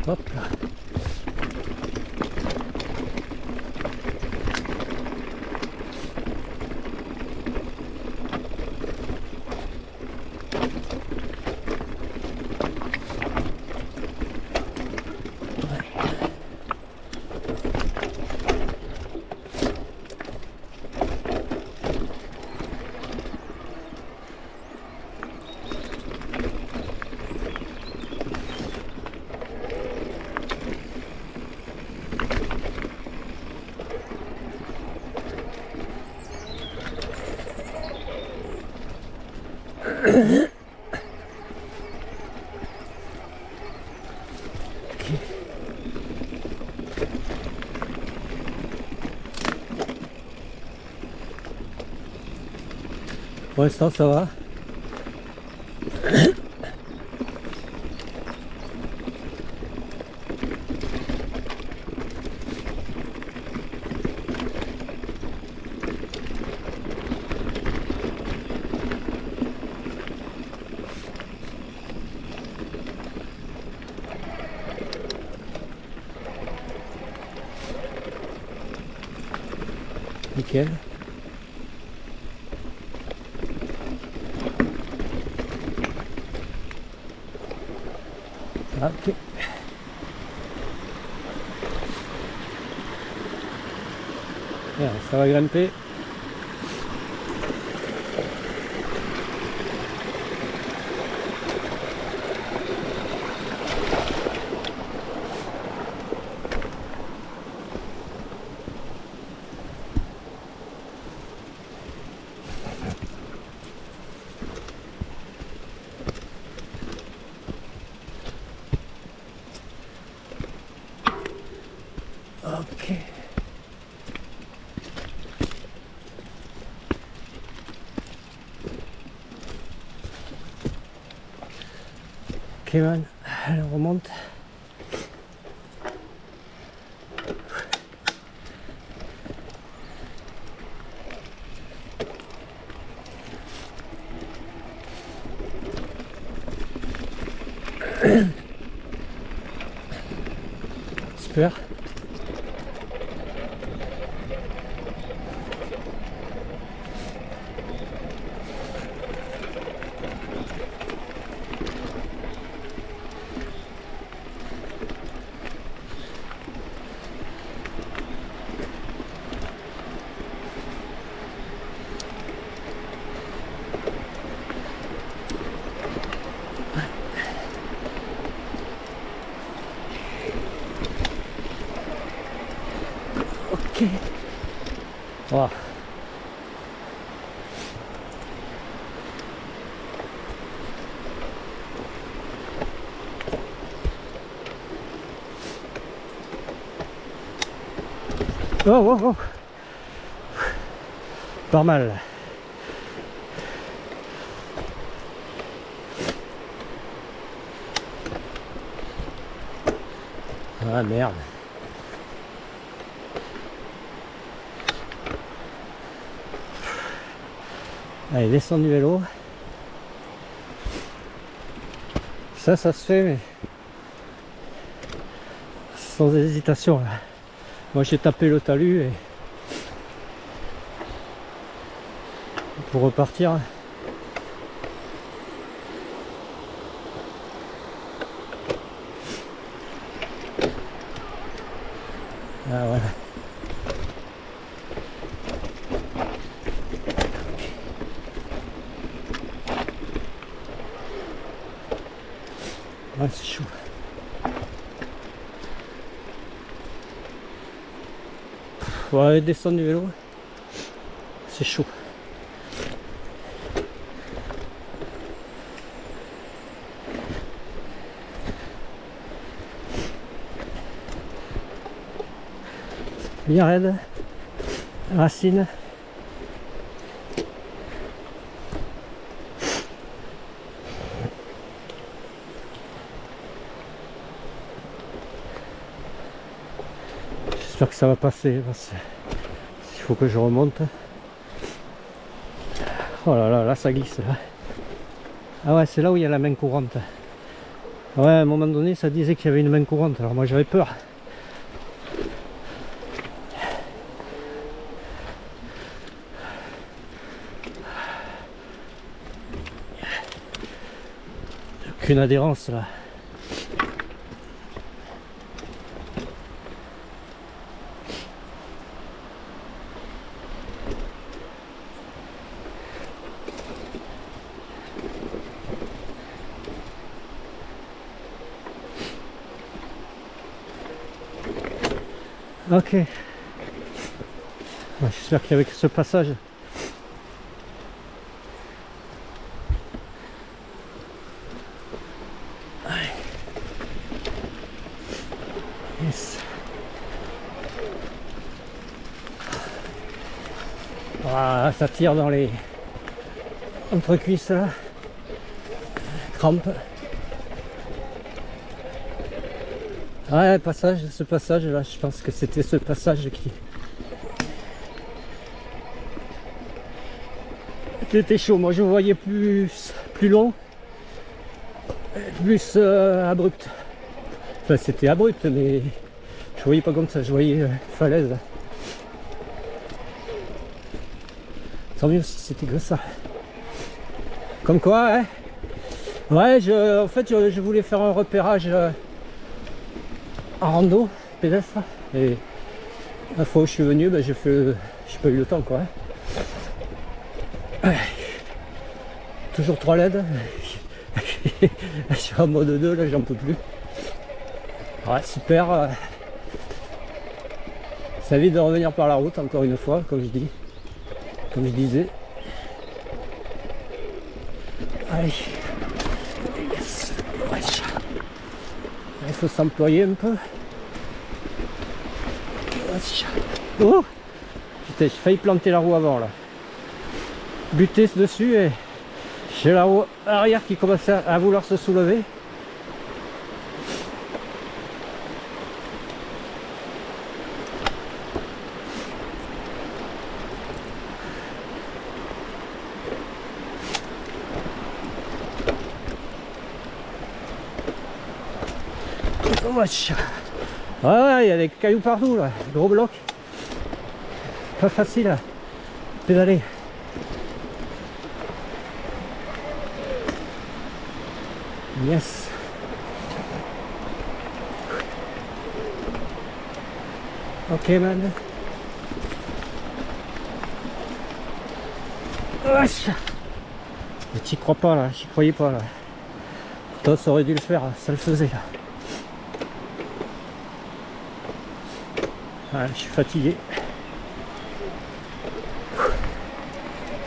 Hop là. Pour l'instant ça va. Nickel. Ah, ok. Bien, ça va grimper. Ok. Ok man, allez on remonte. Super. Ok. Wow. Oh, oh, oh. Pas mal. Ah merde. Allez, descends du vélo. Ça se fait, mais sans hésitation là. Moi j'ai tapé le talus et pour repartir. Ah voilà. Ah, c'est chaud. Ouais, descendre du vélo, c'est chaud. Bien raide, racine. J'espère que ça va passer parce qu'il faut que je remonte. Oh là là, là ça glisse là. Ah ouais, c'est là où il y a la main courante. Ouais, à un moment donné, ça disait qu'il y avait une main courante, alors moi j'avais peur. Aucune adhérence là. Ok. Ouais, j'espère qu'avec ce passage, yes. Voilà, ça tire dans les entrecuisses là. Crampe. Ouais, passage, ce passage là, je pense que c'était ce passage qui était chaud. Moi je voyais plus long, plus abrupt. Enfin c'était abrupt, mais je voyais pas comme ça, je voyais falaise. Tant mieux si c'était que ça. Comme quoi, hein. Ouais, en fait je voulais faire un repérage en rando, pédestre, et la fois où je suis venu, ben, j'ai pas eu le temps quoi. Ouais. Toujours 3 LED. Je suis en mode 2 là, j'en peux plus. Ouais, super. Ça évite de revenir par la route encore une fois, comme je disais. Allez. Yes. Ouais. Il faut s'employer un peu. Oh putain, j'ai failli planter la roue avant là. Buter dessus et j'ai la roue arrière qui commençait à vouloir se soulever. Ouais, il y a des cailloux partout là, gros blocs. Pas facile à pédaler. Yes. Ok man. Wesh. Mais t'y crois pas là, j'y croyais pas là. Toi ça aurait dû le faire, ça le faisait là. Ouais, je suis fatigué.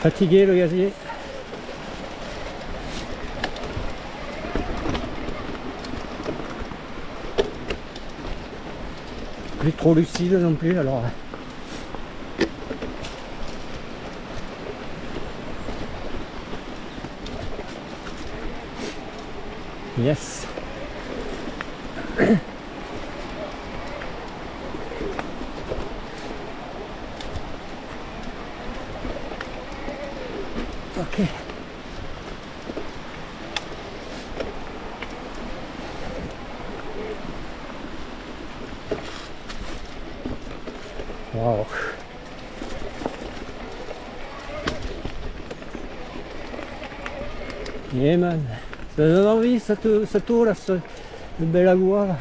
Fatigué le gazier. Plus trop lucide non plus alors. Yes. Ok. Wow. Yeah man. Ça donne envie cette eau là, ce bel agua là.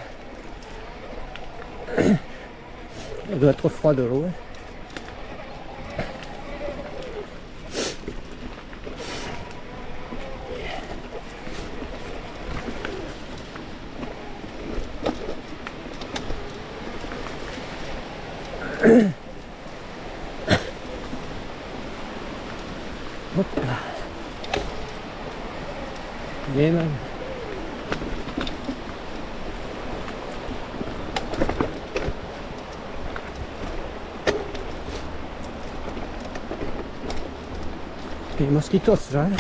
Elle doit être froide l'eau. Ouais. Hop là. Yeah man. Les mosquitos là. Hein.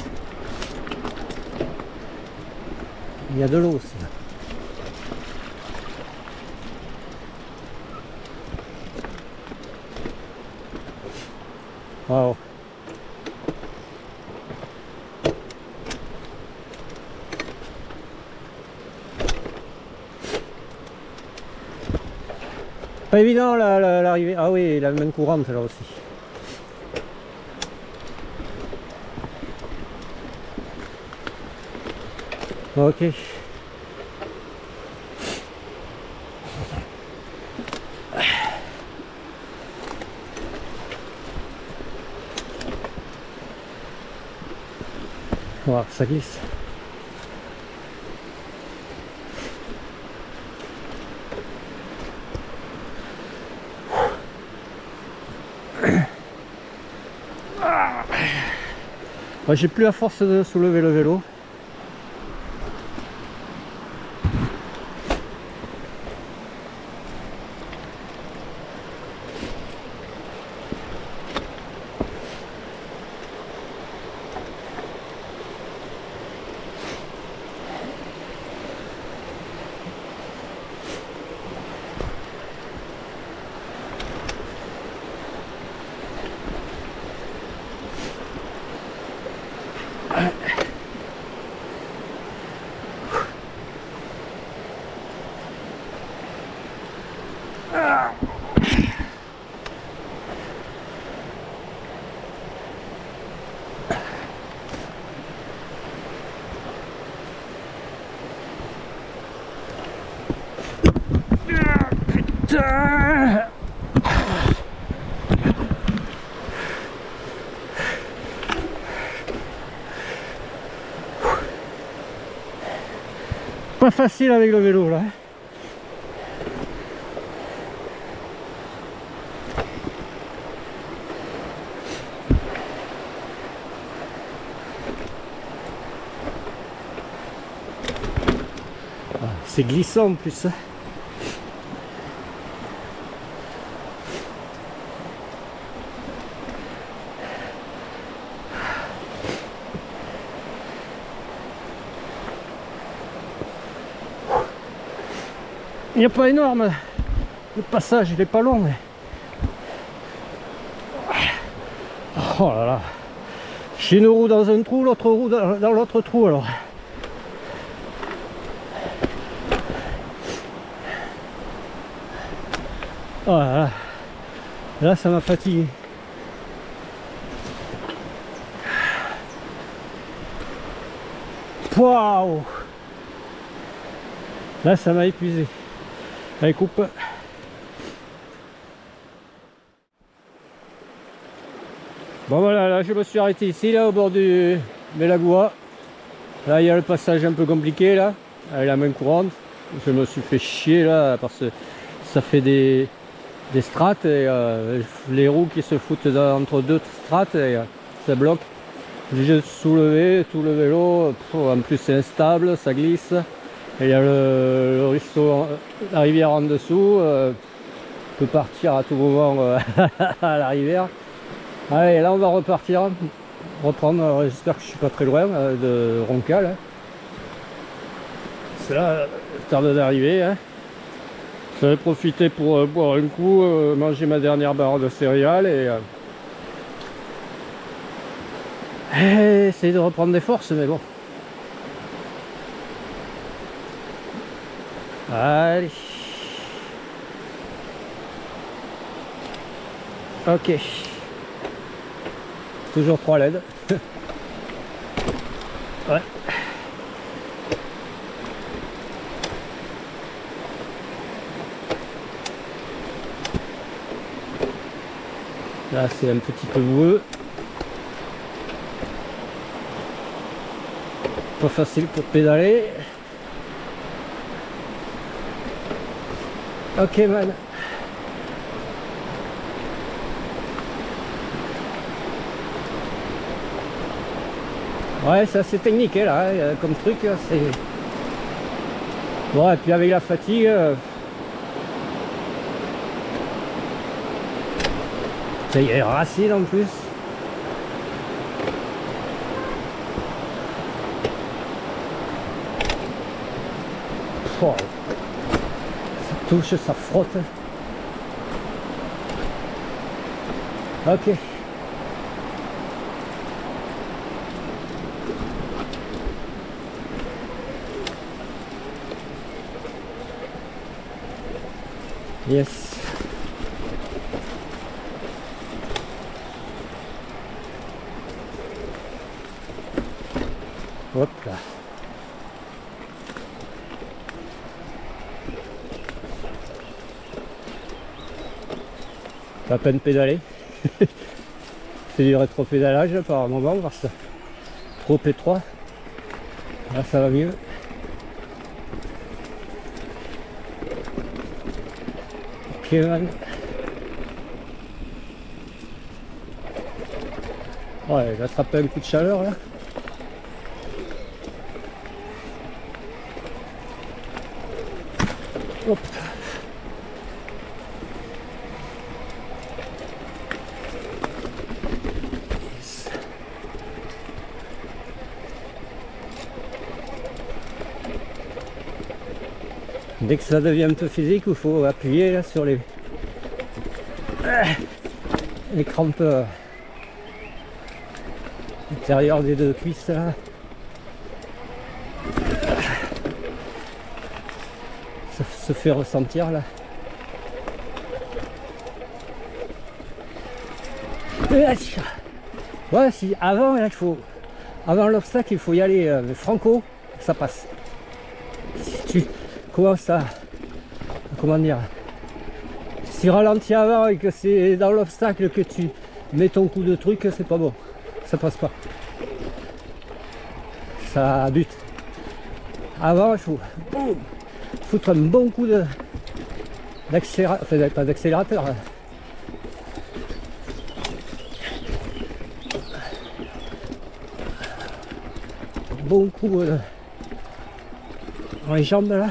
Il y a de l'eau aussi là. Wow. Pas évident l'arrivée. Ah oui, la main courante là aussi. Ok. Voilà, ça glisse. J'ai plus la force de soulever le vélo. Pas facile avec le vélo là. C'est glissant en plus. Il n'est pas énorme, le passage il est pas long mais... Oh là là. J'ai une roue dans un trou, l'autre roue dans l'autre trou alors. Oh là là. Là ça m'a fatigué. Waouh. Là ça m'a épuisé. Allez, coupe. Bon voilà, là je me suis arrêté ici, là au bord du Mélagua. Là il y a le passage un peu compliqué là, avec la main courante. Je me suis fait chier là parce que ça fait des strates et les roues qui se foutent entre deux strates et ça bloque. J'ai soulevé tout le vélo, en plus c'est instable, ça glisse. Et il y a le ruisseau, la rivière en dessous, peut partir à tout moment à la rivière. Allez, là on va repartir, reprendre, j'espère que je suis pas très loin de Roncal. Hein. C'est là, tarde d'arriver. Hein. J'avais profité pour boire un coup, manger ma dernière barre de céréales et essayer de reprendre des forces, mais bon. Allez. Ok. Toujours 3 LED. Ouais. Là c'est un petit peu boueux. Pas facile pour pédaler. Ok man. Ouais, c'est assez technique hein, là, comme truc, c'est... Bon, et puis avec la fatigue... Ça y est, racine en plus. Oh. Ça touche, ça frotte. Ok. Yes. Hop là. Pas à peine pédaler. C'est du rétro-pédalage par moment parce que trop étroit. Là ça va mieux. Ok man. Ouais, il a attrapé un coup de chaleur là. Hop. Yes. Dès que ça devient un peu physique, il faut appuyer là, sur les crampes intérieures des deux cuisses là. Ça se fait ressentir là. Ouais, si avant là, il faut, avant l'obstacle, il faut y aller franco, ça passe. Si tu commences à, comment dire, si tu ralentis avant et que c'est dans l'obstacle que tu mets ton coup de truc, c'est pas bon, ça passe pas. Ça bute. Avant, il faut boum, foutre un bon coup d'accélérateur, enfin pas d'accélérateur. Bon coup dans les jambes là,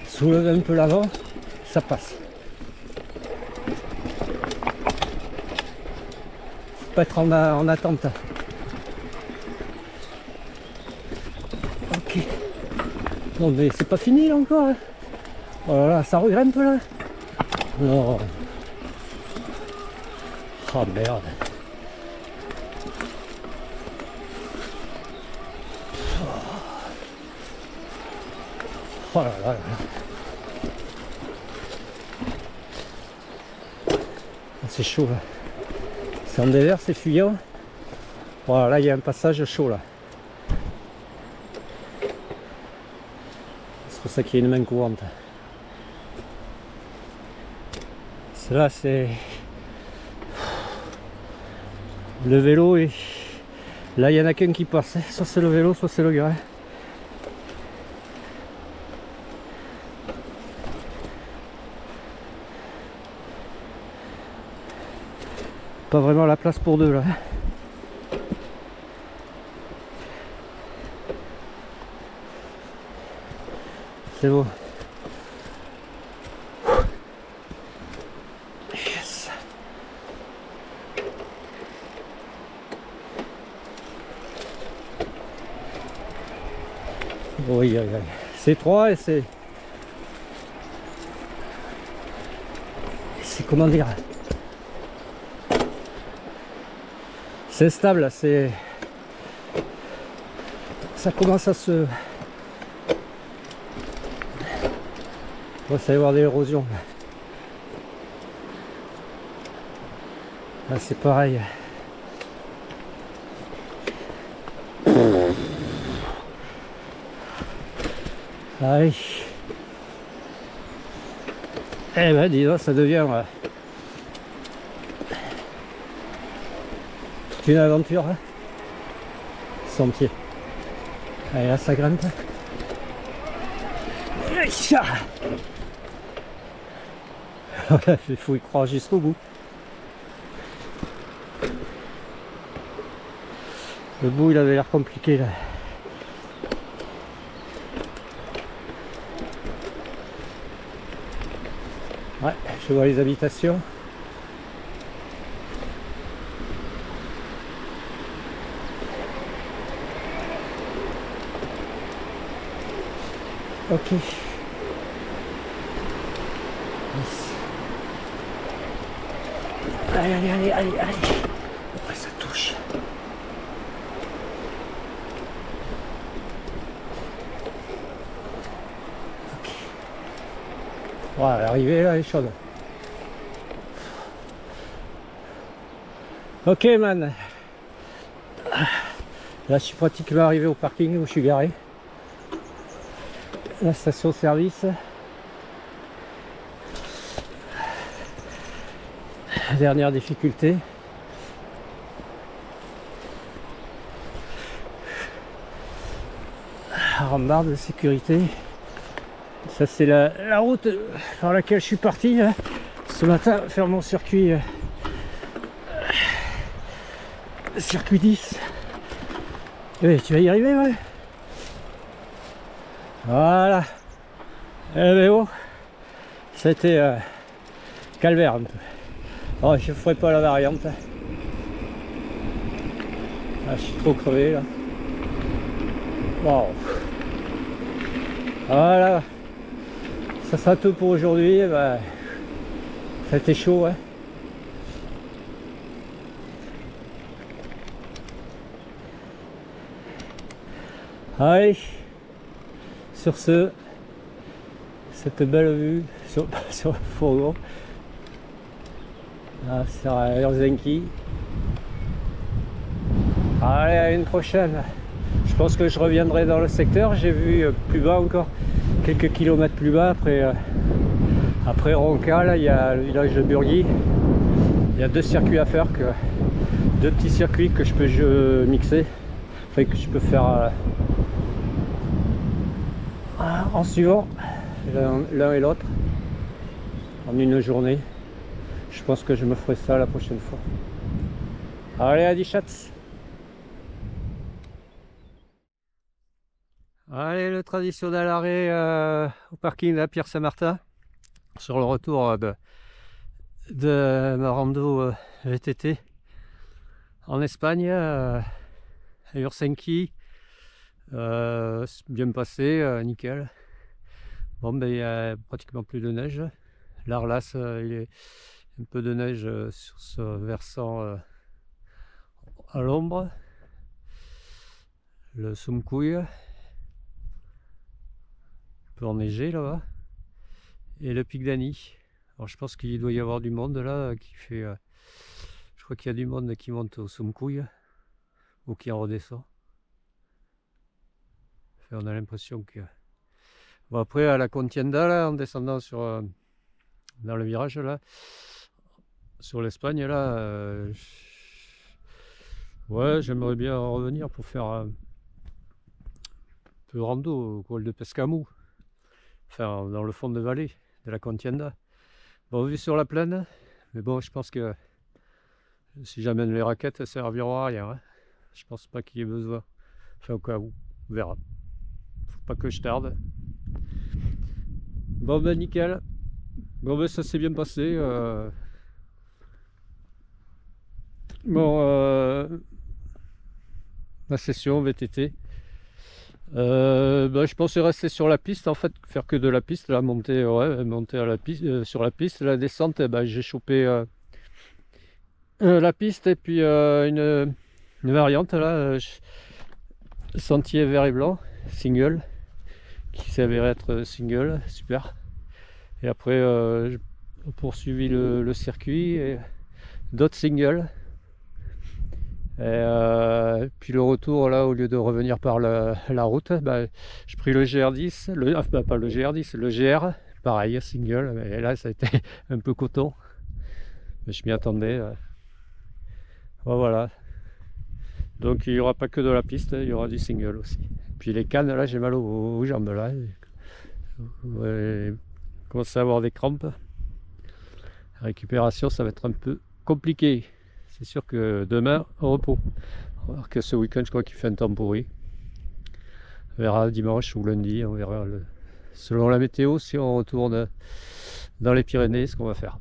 soulever un peu l'avant, ça passe. Faut pas être en attente. Ok. Non mais c'est pas fini là encore. Hein. Oh là là, ça regrimpe là. Non. Oh merde. Oh là là là. C'est chaud là. C'est en désert, c'est fuyant. Voilà, là il y a un passage chaud là. C'est pour ça qu'il y a une main courante. Là c'est le vélo et là il y en a qu'un qui passe. Soit c'est le vélo, soit c'est le gars. Pas vraiment la place pour deux là. C'est beau. Yes. Oui, oui, oui. C'est étroit et c'est comment dire, c'est stable, c'est ça commence à se va y avoir des érosions. Là c'est pareil. Allez. Eh ben dis donc, ça devient toute une aventure hein. Sentier. Allez là ça grimpe. Il faut y croire jusqu'au bout. Le bout il avait l'air compliqué là. Ouais, je vois les habitations. Ok. Yes. Allez, allez, allez, allez, allez. Ouais, ça touche. Ok. Ouais, l'arrivée là, elle est chaude. Ok, man. Là, je suis pratiquement arrivé au parking où je suis garé. La station-service. Dernière difficulté. Rambarde de sécurité. Ça, c'est la route par laquelle je suis parti là, ce matin faire mon circuit. Circuit 10. Oui, tu vas y arriver, ouais. Voilà. Eh ben bon, ça a été calvaire un peu. Oh, je ne ferai pas la variante. Ah, je suis trop crevé là. Wow. Voilà. Ça sera tout pour aujourd'hui. Bah, ça a été chaud, ouais. Allez, sur ce, cette belle vue sur le fourgon, là, sur Helsinki. Allez, à une prochaine. Je pense que je reviendrai dans le secteur. J'ai vu plus bas encore, quelques kilomètres plus bas, après Ronca, là, il y a le village de Burgi. Il y a deux circuits à faire, deux petits circuits que je peux mixer, enfin que je peux faire en suivant l'un et l'autre en une journée. Je pense que je me ferai ça la prochaine fois. Allez, à 10 chats. Allez, le traditionnel arrêt au parking de la Pierre Saint-Martin sur le retour de ma rando VTT en Espagne, à Helsinki. C'est bien passé, nickel. Bon, ben il y a pratiquement plus de neige. L'Arlas, il y a un peu de neige sur ce versant à l'ombre. Le Sumkuy, un peu enneigé là-bas. Et le Pic d'Ani. Alors je pense qu'il doit y avoir du monde là qui fait. Je crois qu'il y a du monde qui monte au Sumkuy ou qui en redescend. Enfin, on a l'impression que. Bon, après à la Contienda là, en descendant dans le virage là, sur l'Espagne là, ouais, j'aimerais bien revenir pour faire un peu rando au col de Pescamou, enfin dans le fond de vallée de la Contienda. Bon, vu sur la plaine, mais bon, je pense que si j'amène les raquettes, ça serviront à rien. Hein. Je pense pas qu'il y ait besoin. Enfin, au cas où, on verra. Faut pas que je tarde. Bon, ben nickel. Bon, ben ça s'est bien passé. Bon, la session VTT. Ben, je pensais rester sur la piste, en fait, faire que de la piste, la montée, ouais, monter à la piste, sur la piste, la descente, ben, j'ai chopé la piste et puis une variante là, sentier vert et blanc, single, qui s'est avéré être single, super. Et après, j'ai poursuivi le circuit et d'autres singles. Et puis le retour là, au lieu de revenir par la route, bah, j'ai pris le GR10, pas le GR10, le GR, pareil, single, et là ça a été un peu coton, mais je m'y attendais. Voilà, donc il n'y aura pas que de la piste, il y aura du single aussi. Puis les cannes là, j'ai mal aux jambes là, je commence à avoir des crampes. La récupération ça va être un peu compliqué. C'est sûr que demain, au repos. Alors que ce week-end, je crois qu'il fait un temps pourri. On verra dimanche ou lundi, on verra selon la météo si on retourne dans les Pyrénées, ce qu'on va faire.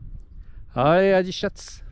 Allez, à 10 chats.